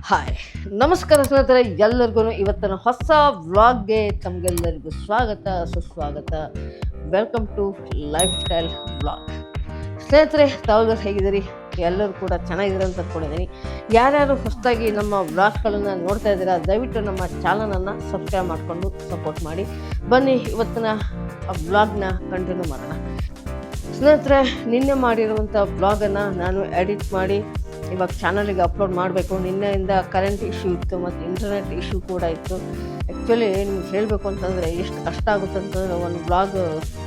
Hi ನಮಸ್ಕಾರ ಸ್ನೇಹಿತರೆ, ಎಲ್ಲರಿಗೂ ಇವತ್ತಿನ ಹೊಸ ವ್ಲಾಗ್ಗೆ ತಮಗೆಲ್ಲರಿಗೂ ಸ್ವಾಗತ ಸುಸ್ವಾಗತ. Welcome to lifestyle vlog. ಸ್ನೇಹಿತರೆ, ತಾವೆಲ್ಲರೂ ಹೇಗಿದ್ದೀರಿ? ಎಲ್ಲರೂ ಕೂಡ ಚೆನ್ನಾಗಿದ್ದೀರ ಅಂತ ಅಂದ್ಕೊಂಡಿದ್ದೀನಿ. ಯಾರ್ಯಾರು ಹೊಸದಾಗಿ ನಮ್ಮ ವ್ಲಾಗ್ಗಳನ್ನು ನೋಡ್ತಾ ಇದ್ದೀರಾ, ದಯವಿಟ್ಟು ನಮ್ಮ ಚಾನಲನ್ನು ಸಬ್ಸ್ಕ್ರೈಬ್ ಮಾಡಿಕೊಂಡು ಸಪೋರ್ಟ್ ಮಾಡಿ. ಬನ್ನಿ ಇವತ್ತಿನ ವ್ಲಾಗ್ನ ಕಂಟಿನ್ಯೂ ಮಾಡೋಣ. ಸ್ನೇಹಿತರೆ, ನಿನ್ನೆ ಮಾಡಿರುವಂಥ ವ್ಲಾಗನ್ನು ನಾನು ಎಡಿಟ್ ಮಾಡಿ ಇವಾಗ ಚಾನಲಿಗೆ ಅಪ್ಲೋಡ್ ಮಾಡಬೇಕು. ನಿನ್ನೆಯಿಂದ ಕರೆಂಟ್ ಇಶ್ಯೂ ಇತ್ತು ಮತ್ತು ಇಂಟರ್ನೆಟ್ ಇಶ್ಯೂ ಕೂಡ ಇತ್ತು. ಆ್ಯಕ್ಚುಲಿ ನೀವು ಹೇಳಬೇಕು ಅಂತಂದರೆ ಎಷ್ಟು ಕಷ್ಟ ಆಗುತ್ತೆ ಅಂತಂದರೆ ಒಂದು ಬ್ಲಾಗ್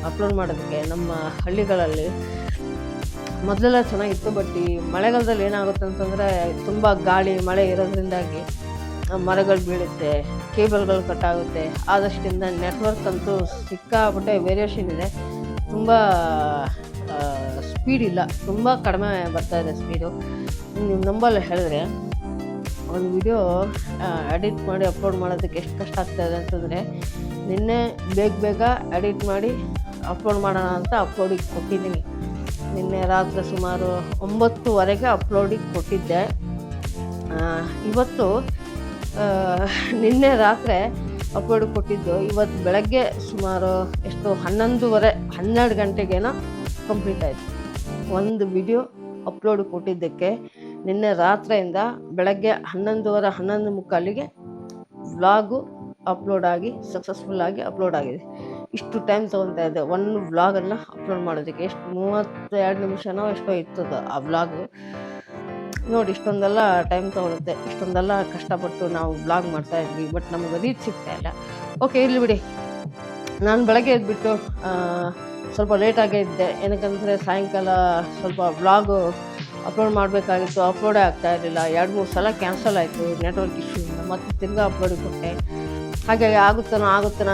ಅಪ್ಲೋಡ್ ಮಾಡೋದಕ್ಕೆ. ನಮ್ಮ ಹಳ್ಳಿಗಳಲ್ಲಿ ಮೊದಲೆಲ್ಲ ಚೆನ್ನಾಗಿತ್ತು, ಬಟ್ ಈ ಮಳೆಗಾಲದಲ್ಲಿ ಏನಾಗುತ್ತೆ ಅಂತಂದರೆ ತುಂಬ ಗಾಳಿ ಮಳೆ ಇರೋದ್ರಿಂದಾಗಿ ಮರಗಳು ಬೀಳುತ್ತೆ, ಕೇಬಲ್ಗಳು ಕಟ್ಟಾಗುತ್ತೆ. ಆದಷ್ಟಿಂದ ನೆಟ್ವರ್ಕ್ ಅಂತೂ ಸಿಕ್ಕಾಪಟ್ಟೆ ವೇರಿಯೇಷನ್ ಇದೆ. ತುಂಬ ಸ್ಪೀಡ್ ಇಲ್ಲ, ತುಂಬ ಕಡಿಮೆ ಬರ್ತಾಯಿದೆ ಸ್ಪೀಡು. ನೀವು ನಂಬಲ್ಲ ಹೇಳಿದ್ರೆ ಒಂದು ವಿಡಿಯೋ ಎಡಿಟ್ ಮಾಡಿ ಅಪ್ಲೋಡ್ ಮಾಡೋದಕ್ಕೆ ಎಷ್ಟು ಕಷ್ಟ ಆಗ್ತಾಯಿದೆ ಅಂತಂದರೆ, ನಿನ್ನೆ ಬೇಗ ಎಡಿಟ್ ಮಾಡಿ ಅಪ್ಲೋಡ್ ಮಾಡೋಣ ಅಂತ ಅಪ್ಲೋಡಿಗೆ ಕೊಟ್ಟಿದ್ದೀನಿ. ನಿನ್ನೆ ರಾತ್ರಿ ಸುಮಾರು 9:30 ಅಪ್ಲೋಡಿಗೆ ಕೊಟ್ಟಿದ್ದೆ. ಇವತ್ತು ನಿನ್ನೆ ರಾತ್ರಿ ಅಪ್ಲೋಡಿಗೆ ಕೊಟ್ಟಿದ್ದು ಇವತ್ತು ಬೆಳಗ್ಗೆ ಸುಮಾರು 12 ಗಂಟೆಗೇನೋ ಕಂಪ್ಲೀಟ್ ಆಯಿತು. ಒಂದು ವಿಡಿಯೋ ಅಪ್ಲೋಡ್ ಕೊಟ್ಟಿದ್ದಕ್ಕೆ ನಿನ್ನೆ ರಾತ್ರಿಯಿಂದ ಬೆಳಗ್ಗೆ 11:30 ವ್ಲಾಗು ಅಪ್ಲೋಡ್ ಆಗಿ ಸಕ್ಸಸ್ಫುಲ್ಲಾಗಿ ಅಪ್ಲೋಡ್ ಆಗಿದೆ. ಇಷ್ಟು ಟೈಮ್ ತೊಗೊತಾ ಇದೆ ಒಂದು ವ್ಲಾಗನ್ನು ಅಪ್ಲೋಡ್ ಮಾಡೋದಕ್ಕೆ. ಎಷ್ಟು 32 ನಿಮಿಷನೋ ಎಷ್ಟೋ ಇರ್ತದೆ ಆ ವ್ಲಾಗು. ನೋಡಿ, ಇಷ್ಟೊಂದೆಲ್ಲ ಟೈಮ್ ತೊಗೊಳುತ್ತೆ, ಇಷ್ಟೊಂದೆಲ್ಲ ಕಷ್ಟಪಟ್ಟು ನಾವು ವ್ಲಾಗ್ ಮಾಡ್ತಾಯಿದ್ವಿ, ಬಟ್ ನಮಗೆ ರೀಚ್ ಸಿಗ್ತಾಯಿಲ್ಲ. ಓಕೆ, ಇರಲಿ ಬಿಡಿ. ನಾನು ಬೆಳಗ್ಗೆ ಎದ್ಬಿಟ್ಟು ಸ್ವಲ್ಪ ಲೇಟಾಗೇ ಇದ್ದೆ. ಏನಕ್ಕಂದರೆ ಸಾಯಂಕಾಲ ಸ್ವಲ್ಪ ವ್ಲಾಗು ಅಪ್ಲೋಡ್ ಮಾಡಬೇಕಾಗಿತ್ತು, ಅಪ್ಲೋಡೇ ಆಗ್ತಾಯಿರಲಿಲ್ಲ. 2-3 ಸಲ ಕ್ಯಾನ್ಸಲ್ ಆಯಿತು ನೆಟ್ವರ್ಕ್ ಇಶ್ಯೂಯಿಂದ. ಮತ್ತು ತಿರ್ಗಾ ಅಪ್ಲೋಡಿಗೆ ಕೊಟ್ಟೆ. ಹಾಗಾಗಿ ಆಗುತ್ತಾನೋ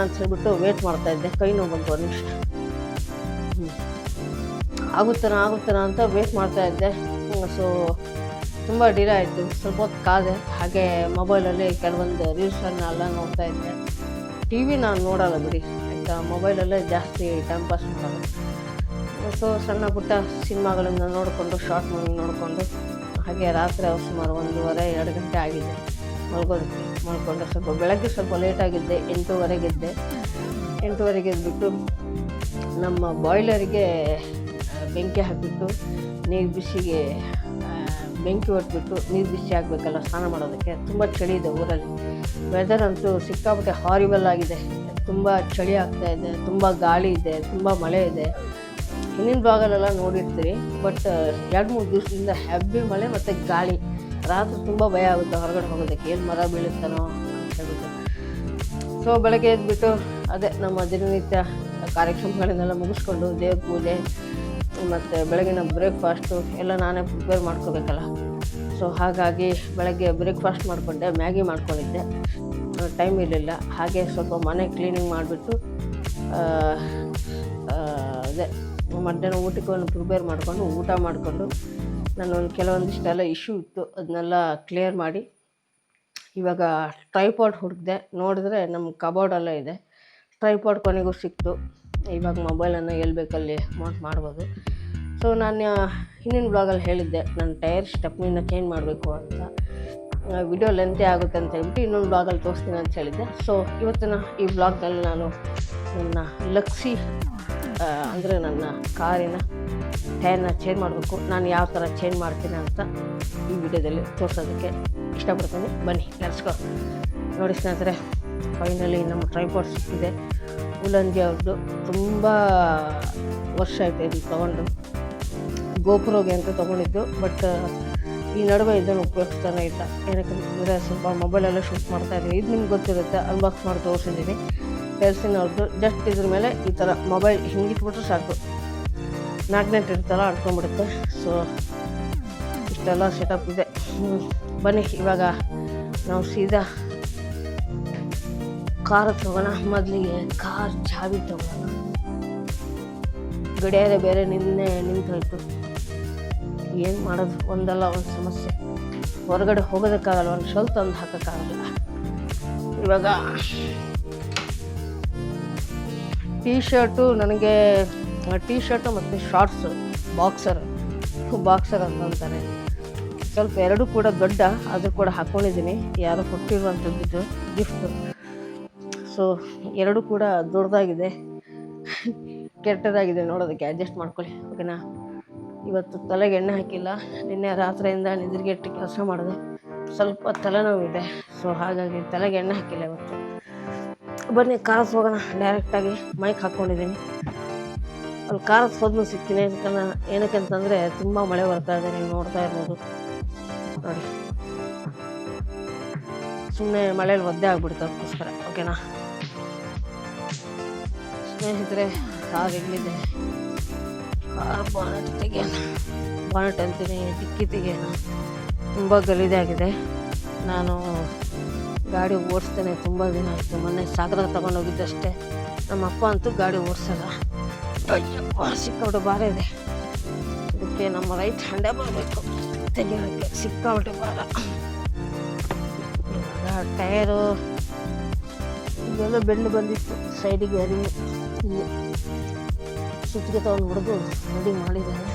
ಅಂತ ಹೇಳ್ಬಿಟ್ಟು ವೇಟ್ ಮಾಡ್ತಾಯಿದ್ದೆ. ಕೈ ನೋವು ಬಂತು, ಒಂದು ನಿಮಿಷ. ಆಗುತ್ತಾನೋ ಅಂತ ವೇಟ್ ಮಾಡ್ತಾಯಿದ್ದೆ. ಸೊ ತುಂಬ ಡಿಲೇ ಆಯಿತು. ಸ್ವಲ್ಪ ಹೊತ್ತು ಕಾದೆ. ಹಾಗೆ ಮೊಬೈಲಲ್ಲಿ ಕೆಲವೊಂದು ರೀಲ್ಸನ್ನೆಲ್ಲ ನೋಡ್ತಾ ಇದ್ದೆ. ಟಿ ವಿ ನಾನು ನೋಡೋಲ್ಲ ಬಿಡಿ, ಆಯಿತಾ. ಮೊಬೈಲಲ್ಲೇ ಜಾಸ್ತಿ ಟೈಮ್ ಪಾಸ್ ಮಾಡೋದು. ಸೊ ಸಣ್ಣ ಪುಟ್ಟ ಸಿನಿಮಾಗಳನ್ನು ನೋಡಿಕೊಂಡು, ಶಾರ್ಟ್ ಮೂವಿ ನೋಡಿಕೊಂಡು, ಹಾಗೆ ರಾತ್ರಿ ಸುಮಾರು 1:30-2 ಗಂಟೆ ಆಗಿದೆ ಮಲ್ಕೊಂಡು. ಸ್ವಲ್ಪ ಬೆಳಗ್ಗೆ ಸ್ವಲ್ಪ ಲೇಟಾಗಿದ್ದೆ, 8:30 ಎದ್ದೆ. 8:30 ಎದ್ಬಿಟ್ಟು ನಮ್ಮ ಬಾಯ್ಲರಿಗೆ ಬೆಂಕಿ ಹಾಕಿಬಿಟ್ಟು ಬೆಂಕಿ ಹೊಟ್ಬಿಟ್ಟು ನೀರು ಬಿಸಿ ಆಗಬೇಕಲ್ಲ ಸ್ನಾನ ಮಾಡೋದಕ್ಕೆ. ತುಂಬ ಚಳಿ ಇದೆ ಊರಲ್ಲಿ. ವೆದರ್ ಅಂತೂ ಸಿಕ್ಕಾಪಟ್ಟೆ ಹಾರಿಬಲ್ ಆಗಿದೆ. ತುಂಬ ಚಳಿ ಆಗ್ತಾಯಿದೆ, ತುಂಬ ಗಾಳಿ ಇದೆ, ತುಂಬ ಮಳೆ ಇದೆ. ಹಿಂದಿನ ಭಾಗಲೆಲ್ಲ ನೋಡಿರ್ತೀರಿ, ಬಟ್ 2-3 ದಿವಸದಿಂದ ಹೆವಿ ಮಳೆ ಮತ್ತು ಗಾಳಿ. ರಾತ್ರಿ ತುಂಬ ಭಯ ಆಗುತ್ತೆ ಹೊರಗಡೆ ಹೋಗೋದಕ್ಕೆ, ಏನು ಮರ ಬೀಳುತ್ತಾನೋ ಅಂತ ಹೇಳ್ಬಿಟ್ಟು. ಸೊ ಬೆಳಗ್ಗೆ ಎದ್ಬಿಟ್ಟು ಅದೇ ನಮ್ಮ ದಿನನಿತ್ಯ ಕಾರ್ಯಕ್ರಮಗಳನ್ನೆಲ್ಲ ಮುಗಿಸ್ಕೊಂಡು ದೇವ್ರ ಪೂಜೆ ಮತ್ತು ಬೆಳಗಿನ ಬ್ರೇಕ್ಫಾಸ್ಟು ಎಲ್ಲ ನಾನೇ ಪ್ರಿಪೇರ್ ಮಾಡ್ಕೋಬೇಕಲ್ಲ. ಸೊ ಹಾಗಾಗಿ ಬೆಳಗ್ಗೆ ಬ್ರೇಕ್ಫಾಸ್ಟ್ ಮಾಡಿಕೊಂಡೆ, ಮ್ಯಾಗಿ ಮಾಡ್ಕೊಂಡಿದ್ದೆ. ಟೈಮ್ ಇರಲಿಲ್ಲ. ಹಾಗೆ ಸ್ವಲ್ಪ ಮನೆ ಕ್ಲೀನಿಂಗ್ ಮಾಡಿಬಿಟ್ಟು ಅದೇ ಮಧ್ಯಾಹ್ನ ಊಟಕ್ಕೆ ಪ್ರಿಪೇರ್ ಮಾಡಿಕೊಂಡು ಊಟ ಮಾಡಿಕೊಂಡು, ನಾನು ಕೆಲವೊಂದಿಷ್ಟೆಲ್ಲ ಇಶ್ಯೂ ಇತ್ತು, ಅದನ್ನೆಲ್ಲ ಕ್ಲಿಯರ್ ಮಾಡಿ ಇವಾಗ ಟ್ರೈಪಾಡ್ ಹುಡುಕಿದೆ. ನೋಡಿದ್ರೆ ನಮ್ಮ ಕಬೋರ್ಡೆಲ್ಲ ಇದೆ. ಟ್ರೈಪಾಡ್ ಕೊನೆಗೂ ಸಿಕ್ತು. ಇವಾಗ ಮೊಬೈಲನ್ನು ಎಲ್ಲಿ ಬೇಕಲ್ಲಿ ಮೌಂಟ್ ಮಾಡ್ಬೋದು. ಸೊ ನಾನು ಹಿಂದಿನ ಬ್ಲಾಗಲ್ಲಿ ಹೇಳಿದ್ದೆ ನನ್ನ ಟೈರ್ ಸ್ಟೆಪ್ನಿನ ಚೇಂಜ್ ಮಾಡಬೇಕು ಅಂತ. ವಿಡಿಯೋ ಲೆಂತೇ ಆಗುತ್ತೆ ಅಂತ ಹೇಳ್ಬಿಟ್ಟು ಇನ್ನೊಂದು ಬ್ಲಾಗಲ್ಲಿ ತೋರಿಸ್ತೀನಿ ಅಂತ ಹೇಳಿದ್ದೆ. ಸೊ ಇವತ್ತಿನ ಈ ಬ್ಲಾಗ್ನಲ್ಲಿ ನಾನು ನನ್ನ ಲಕ್ಸಿ ಅಂದರೆ ನನ್ನ ಕಾರಿನ ಟೈರ್ನ ಚೇಂಜ್ ಮಾಡಬೇಕು. ನಾನು ಯಾವ ಥರ ಚೇಂಜ್ ಮಾಡ್ತೀನಿ ಅಂತ ಈ ವಿಡಿಯೋದಲ್ಲಿ ತೋರಿಸೋದಕ್ಕೆ ಇಷ್ಟಪಡ್ತೀನಿ. ಬನ್ನಿ ಲೆಟ್ಸ್ ಗೋ. ನೋಡಿ ಸ್ನೇಹಿತರೆ, ಫೈನಲಿ ನಮ್ಮ ಟ್ರೈಪಾಡ್ ಸಿಕ್ಕಿದೆ. ಉಲ್ಲಂಜಿ ಅವ್ರದ್ದು. ತುಂಬ ವರ್ಷ ಆಯಿತು ಇದನ್ನು ತೊಗೊಂಡು. ಗೋಪುರೋಗೆ ಅಂತ ತೊಗೊಂಡಿದ್ದು, ಬಟ್ ಈ ನಡುವೆ ಇದನ್ನು ಉಪಯೋಗಿಸ್ತಾನೆ ಇಲ್ಲ. ಏನಕ್ಕಂತಂದರೆ ಸ್ವಲ್ಪ ಮೊಬೈಲೆಲ್ಲ ಶೂಟ್ ಮಾಡ್ತಾಯಿದ್ದೀನಿ. ಇದು ನಿಮ್ಗೆ ಗೊತ್ತಿರುತ್ತೆ, ಅನ್ಬಾಕ್ಸ್ ಮಾಡಿ ತೋರಿಸಿದ್ದೀನಿ. ಅವ್ರದ್ದು. ಜಸ್ಟ್ ಇದ್ರ ಮೇಲೆ ಈ ಥರ ಮೊಬೈಲ್ ಹಿಂಗಿಟ್ಬಿಟ್ರೆ ಸಾಕು, ಮ್ಯಾಗ್ನೆಟ್ ಇರ್ತಲ್ಲ ಅಂಟ್ಕೊಂಡ್ಬಿಡುತ್ತೆ. ಸೊ ಇಷ್ಟೆಲ್ಲ ಸೆಟಪ್ ಇದೆ. ಬನ್ನಿ ಇವಾಗ ನಾವು ಸೀದಾ ಕಾರ್ ತೊಗೋಣ. ಮೊದಲಿಗೆ ಕಾರ್ ಚಾವಿ ತೊಗೊಳ್ಳೋಣ. ಗಡಿಯಾರ ಬೇರೆ ನಿಂತೋಯ್ತು. ಏನು ಮಾಡೋದು, ಒಂದಲ್ಲ ಒಂದು ಸಮಸ್ಯೆ. ಹೊರಗಡೆ ಹೋಗೋದಕ್ಕಾಗಲ್ಲ, ಒಂದು ಶೆಲ್ ತಂದು ಹಾಕೋಕ್ಕಾಗಲ್ಲ. ಇವಾಗ ಟೀ ಶರ್ಟು ಮತ್ತು ಶಾರ್ಟ್ಸು ಬಾಕ್ಸರ್ ಅಂತ ಅಂತಾರೆ. ಸ್ವಲ್ಪ ಎರಡೂ ಕೂಡ ದೊಡ್ಡ, ಅದು ಕೂಡ ಹಾಕ್ಕೊಂಡಿದ್ದೀನಿ, ಯಾರೋ ಕೊಟ್ಟಿರುವಂಥದ್ದು ಗಿಫ್ಟು. ಸೊ ಎರಡೂ ಕೂಡ ದೊಡ್ಡದಾಗಿದೆ, ಕೆಟ್ಟದಾಗಿದೆ, ನೋಡೋದಕ್ಕೆ ಅಡ್ಜಸ್ಟ್ ಮಾಡ್ಕೊಳ್ಳಿ ಓಕೆನಾ. ಇವತ್ತು ತಲೆಗೆ ಎಣ್ಣೆ ಹಾಕಿಲ್ಲ, ನಿನ್ನೆ ರಾತ್ರಿಯಿಂದ ನಿದ್ರೆಗೆಟ್ಟು ಕೆಲಸ ಮಾಡಿದೆ, ಸ್ವಲ್ಪ ತಲೆನೋವಿದೆ. ಸೊ ಹಾಗಾಗಿ ತಲೆಗೆ ಎಣ್ಣೆ ಹಾಕಿಲ್ಲ ಇವತ್ತು. ಬನ್ನಿ ಕಾರಸ್ ಹೋಗೋಣ ಡೈರೆಕ್ಟಾಗಿ. ಮೈಕ್ ಹಾಕ್ಕೊಂಡಿದ್ದೀನಿ, ಅಲ್ಲಿ ಕಾರಸ್ ಹೋದ್ಮೇಲೆ ಸಿಗ್ತೀನಿ. ಏನಕ್ಕಂತಂದರೆ ತುಂಬ ಮಳೆ ಬರ್ತಾ ಇದೆ, ನೀವು ನೋಡ್ತಾ ಇರ್ಬೋದು ನೋಡಿ. ಸುಮ್ಮನೆ ಮಳೇಲಿ ಒದ್ದೆ ಆಗ್ಬಿಡ್ತು ಅದಕ್ಕೋಸ್ಕರ ಓಕೆನಾ. ಸ್ನೇಹಿತರೆ, ಕಾರ್ ಎಲ್ಲಿದೆ, ಕಾರ್ ಬಾನೆಟ್ ತೆಗೆಯೋಣ, ಬಾನೆಟ್ ಅಂತೀನಿ, ಡಿಕ್ಕಿ ತೆಗೆಯೋಣ. ತುಂಬ ಗಲೀಜಾಗಿದೆ. ನಾನು ಗಾಡಿ ಓಡಿಸ್ತೇನೆ, ತುಂಬ ದಿನ ಆಯಿತು. ಮೊನ್ನೆ ಸಾಗರ ತೊಗೊಂಡೋಗಿದ್ದಷ್ಟೇ. ನಮ್ಮ ಅಪ್ಪ ಅಂತೂ ಗಾಡಿ ಓಡಿಸಲ್ಲ. ಅಯ್ಯಪ್ಪ, ಸಿಕ್ಕಾಬಿಟ್ಟು ಭಾರ ಇದೆ. ಇದಕ್ಕೆ ನಮ್ಮ ರೈಟ್ ಹ್ಯಾಂಡೇ ಬರಬೇಕು ತೆಗೆಯೋಕ್ಕೆ, ಸಿಕ್ಕಾಬಿಟ್ಟು ಭಾರ. ಇವಾಗ ಟಯರು ಇದೆಲ್ಲ ಬೆಂಡು ಬಂದಿತ್ತು, ಸೈಡಿಗೆ ಅರಿವು ಇಲ್ಲಿ ಸುತ್ತಿಗೆ ತೊಗೊಂಡು ಹೊಡೆದು ರೆಡಿ ಮಾಡಿದ್ದಾರೆ.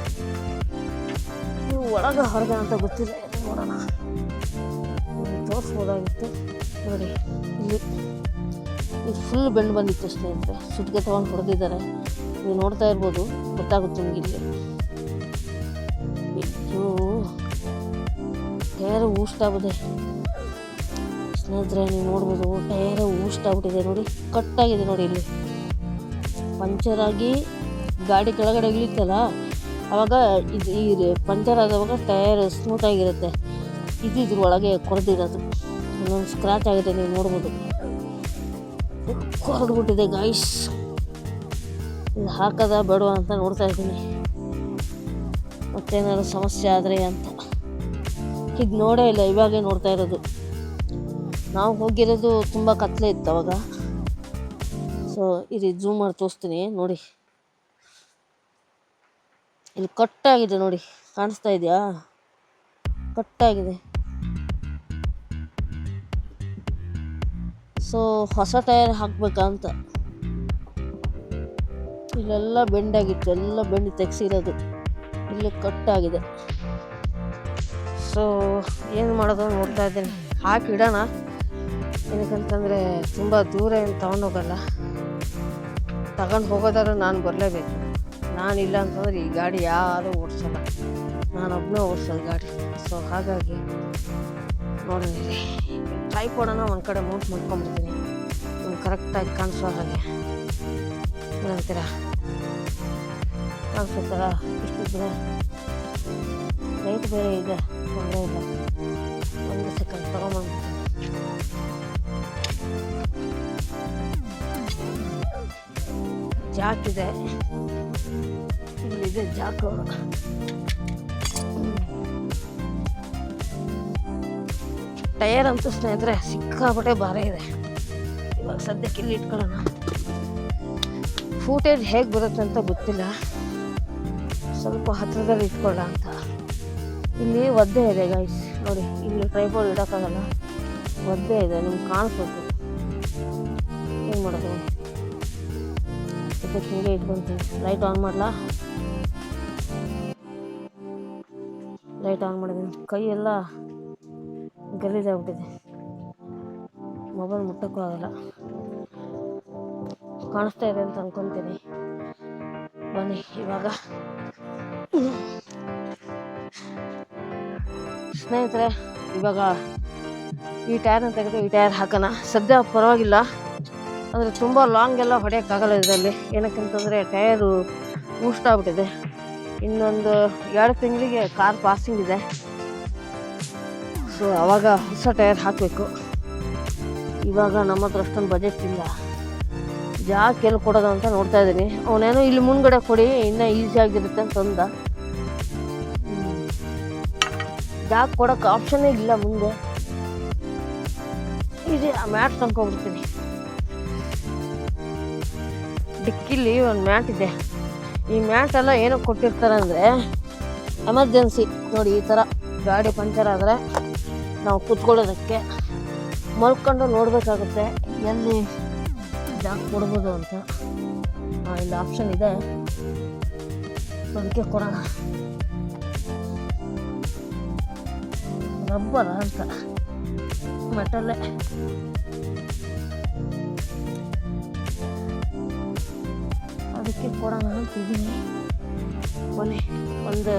ನೀವು ಒಳಗೆ ಹೊರಗೆ ಅಂತ ಗೊತ್ತಿಲ್ಲ, ನೋಡೋಣ, ತೋರಿಸ್ಬೋದಾಗಿತ್ತು. ನೋಡಿ ಇಲ್ಲಿ ಇದು ಫುಲ್ ಬೆಂಡು ಬಂದಿತ್ತು ಸ್ನೇಹಿತರೆ, ಸುತ್ತಿಗೆ ತೊಗೊಂಡು ಹೊಡೆದಿದ್ದಾರೆ. ನೀವು ನೋಡ್ತಾ ಇರ್ಬೋದು, ಗೊತ್ತಾಗುತ್ತೆ ನಿಮಗೆ. ಇಲ್ಲಿ ಇದು ಟಯರ್ ಊಷ್ಟಾಗಿದೆ ಸ್ನೇಹಿತರೆ, ನೀವು ನೋಡ್ಬೋದು ಟಯರ್ ಊಷ್ಟಾಗ್ಬಿಟ್ಟಿದೆ ನೋಡಿ, ಕಟ್ಟಾಗಿದೆ ನೋಡಿ. ಇಲ್ಲಿ ಪಂಚರ್ ಆಗಿ ಗಾಡಿ ಕೆಳಗಡೆ ಇಳಿತಲ್ಲ, ಆವಾಗ ಇದು ಈ ಪಂಚರ್ ಆದವಾಗ ಟಯರ್ ಸ್ಮೂತಾಗಿರುತ್ತೆ. ಇದು ಇದ್ರ ಒಳಗೆ ಕೊರೆದಿರೋದು, ಇನ್ನೊಂದು ಸ್ಕ್ರಾಚ್ ಆಗಿದೆ, ನೀವು ನೋಡ್ಬೋದು, ಕೊರೆದ್ಬಿಟ್ಟಿದೆ ಗಾಯ್ಸ್. ಇದು ಹಾಕೋದ ಬೇಡವಾ ಅಂತ ನೋಡ್ತಾ ಇದ್ದೀನಿ, ಮತ್ತೇನಾದ್ರು ಸಮಸ್ಯೆ ಆದರೆ ಅಂತ. ಇದು ನೋಡೇ ಇಲ್ಲ, ಇವಾಗೇ ನೋಡ್ತಾ ಇರೋದು. ನಾವು ಹೋಗಿರೋದು ತುಂಬ ಕತ್ಲೆ ಇತ್ತು ಅವಾಗ. ಸೊ ಇದು ಝೂಮ್ ಮಾಡಿ ತೋರಿಸ್ತೀನಿ ನೋಡಿ. ಇಲ್ಲಿ ಕಟ್ಟಾಗಿದೆ ನೋಡಿ, ಕಾಣಿಸ್ತಾ ಇದೆಯಾ, ಕಟ್ಟಾಗಿದೆ. ಸೊ ಹೊಸ ಟಯರ್ ಹಾಕ್ಬೇಕಂತ. ಇಲ್ಲೆಲ್ಲ ಬೆಂಡಾಗಿತ್ತು, ಎಲ್ಲ ಬೆಂಡು ತೆಗ್ಸಿರೋದು, ಇಲ್ಲಿ ಕಟ್ಟಾಗಿದೆ. ಸೊ ಏನು ಮಾಡೋದು ನೋಡ್ತಾ ಇದ್ದೀನಿ. ಹಾಕಿ ಇಡೋಣ, ಏನಕ್ಕಂತಂದರೆ ತುಂಬ ದೂರ ಏನು ತೊಗೊಂಡೋಗಲ್ಲ. ತಗೊಂಡು ಹೋಗೋದಾದ್ರೂ ನಾನು ಬರಲೇಬೇಕು. ನಾನಿಲ್ಲ ಅಂತಂದ್ರೆ ಈ ಗಾಡಿ ಯಾರೂ ಓಡಿಸಲ್ಲ, ನಾನೊಬ್ಬನೇ ಓಡಿಸೋದು ಗಾಡಿ. ಸೊ ಹಾಗಾಗಿ ನೋಡಿದ್ದೀನಿ, ಟ್ರೈಪಾಡನ್ನು ಒಂದು ಕಡೆ ಮೌಂಟ್ ಮಾಡ್ಕೊಂಬಿಡ್ತೀನಿ, ನಿಮ್ಗೆ ಕರೆಕ್ಟಾಗಿ ಕಾಣಿಸೋ ಹಾಗೆ. ಏನಂತೀರ, ಕಾಣಿಸುತ್ತಲ್ಲ, ಇಷ್ಟಿದ್ರೆ ಲೈಟ್ ಬೇರೆ ಇದೆ, ತೊಂದರೆ ಇಲ್ಲ. ಒಂದು ಸೆಕೆಂಡ್ ತೊಗೊಂಬಂದ್ಬಿಡ್ತೀನಿ. ಜಾಕ್ ಇದೆ, ಇಲ್ಲಿದೆ ಜಾಕು. ಟಯರ್ ಅಂತೂ ಸ್ನೇಹಿತರೆ ಸಿಕ್ಕಾಪಟ್ಟೆ ಭಾರ ಇದೆ. ಇವಾಗ ಸದ್ಯಕ್ಕೆ ಇಲ್ಲಿ ಇಟ್ಕೊಳ್ಳೋಣ. ಫೂಟೇಜ್ ಹೇಗೆ ಬರುತ್ತೆ ಅಂತ ಗೊತ್ತಿಲ್ಲ, ಸ್ವಲ್ಪ ಹತ್ತಿರದಲ್ಲಿ ಇಟ್ಕೊಳ್ಳ ಅಂತ. ಇಲ್ಲಿ ಒದ್ದೆ ಇದೆ ಗೈಸ್ ನೋಡಿ, ಇಲ್ಲಿ ಟ್ರೈಪಾಡ್ ಇಡೋಕ್ಕಾಗಲ್ಲ, ಒದ್ದೆ ಇದೆ, ನಿಮ್ಗೆ ಕಾಣಿಸ್ಬೇಕು. ಏನು ಮಾಡೋದು, ಸದ್ಯಕ್ಕೆ ಹಿಂಗೆ ಇಟ್ಕೊತೀನಿ. ಲೈಟ್ ಆನ್ ಮಾಡಲಾ? ಲೈಟ್ ಆನ್ ಮಾಡಿದ್ದೀನಿ. ಕೈ ಎಲ್ಲ ಗಲೀಜಾಗ್ಬಿಟ್ಟಿದೆ, ಮೊಬೈಲ್ ಮುಟ್ಟಕ್ಕೂ ಆಗಲ್ಲ. ಕಾಣಿಸ್ತಾ ಇದೆ ಅಂತ ಅಂದ್ಕೊತೀನಿ. ಬನ್ನಿ ಇವಾಗ ಸ್ನೇಹಿತರೆ, ಇವಾಗ ಈ ಟೈರ್ನ ತೆಗೆದು ಈ ಟೈರ್ ಹಾಕೋಣ. ಸದ್ಯ ಪರವಾಗಿಲ್ಲ, ಅಂದರೆ ತುಂಬ ಲಾಂಗ್ ಎಲ್ಲ ಹೊಡೆಯೋಕ್ಕಾಗಲ್ಲ ಇದರಲ್ಲಿ. ಏನಕ್ಕಂತಂದರೆ ಟಯರು ಊಷ್ಟಾಗ್ಬಿಟ್ಟಿದೆ. ಇನ್ನೊಂದು 2 ತಿಂಗಳಿಗೆ ಕಾರ್ ಪಾಸಿಂಗ್ ಇದೆ. ಸೊ ಆವಾಗ ಹೊಸ ಟಯರ್ ಹಾಕಬೇಕು. ಇವಾಗ ನಮ್ಮ ಹತ್ರ ಅಷ್ಟೊಂದು ಬಜೆಟ್ ಇಲ್ಲ. ಜಾಕ್ ಎಲ್ಲಿ ಕೊಡೋದು ಅಂತ ನೋಡ್ತಾ ಇದ್ದೀನಿ. ಅವನೇನೋ ಇಲ್ಲಿ ಮುಂದ್ಗಡೆ ಕೊಡಿ, ಇನ್ನೂ ಈಸಿಯಾಗಿರುತ್ತೆ ಅಂತಂದ. ಜಾಕ್ ಕೊಡೋಕೆ ಆಪ್ಷನ್ನೇ ಇಲ್ಲ ಮುಂದೆ. ಇದೆ ಮ್ಯಾಟ್ ತಂದ್ಕೊಬಿಡ್ತೀನಿ. ಡಿಕ್ಕಿಲಿ ಒಂದು ಮ್ಯಾಟ್ ಇದೆ. ಈ ಮ್ಯಾಟೆಲ್ಲ ಏನಕ್ಕೆ ಕೊಟ್ಟಿರ್ತಾರೆ ಅಂದರೆ ಎಮರ್ಜೆನ್ಸಿ ನೋಡಿ, ಈ ಥರ ಗಾಡಿ ಪಂಚರ್ ಆದರೆ ನಾವು ಕೂತ್ಕೊಳ್ಳೋದಕ್ಕೆ, ಮಲ್ಕೊಂಡು ನೋಡಬೇಕಾಗುತ್ತೆ ಎಲ್ಲಿ ಜಾಕ್ ಕೊಡ್ಬೋದು ಅಂತ. ಇಲ್ಲಿ ಆಪ್ಷನ್ ಇದೆ, ಅದಕ್ಕೆ ಕೊಡೋಣ. ರಬ್ಬರ್ ಅಂತ ಮೆಟಲ್ಲೇ. ಅದಕ್ಕೆ ಕೊಡೋಣ ಅಂತಿದ್ದೀನಿ. ಕೊನೆ ಒಂದು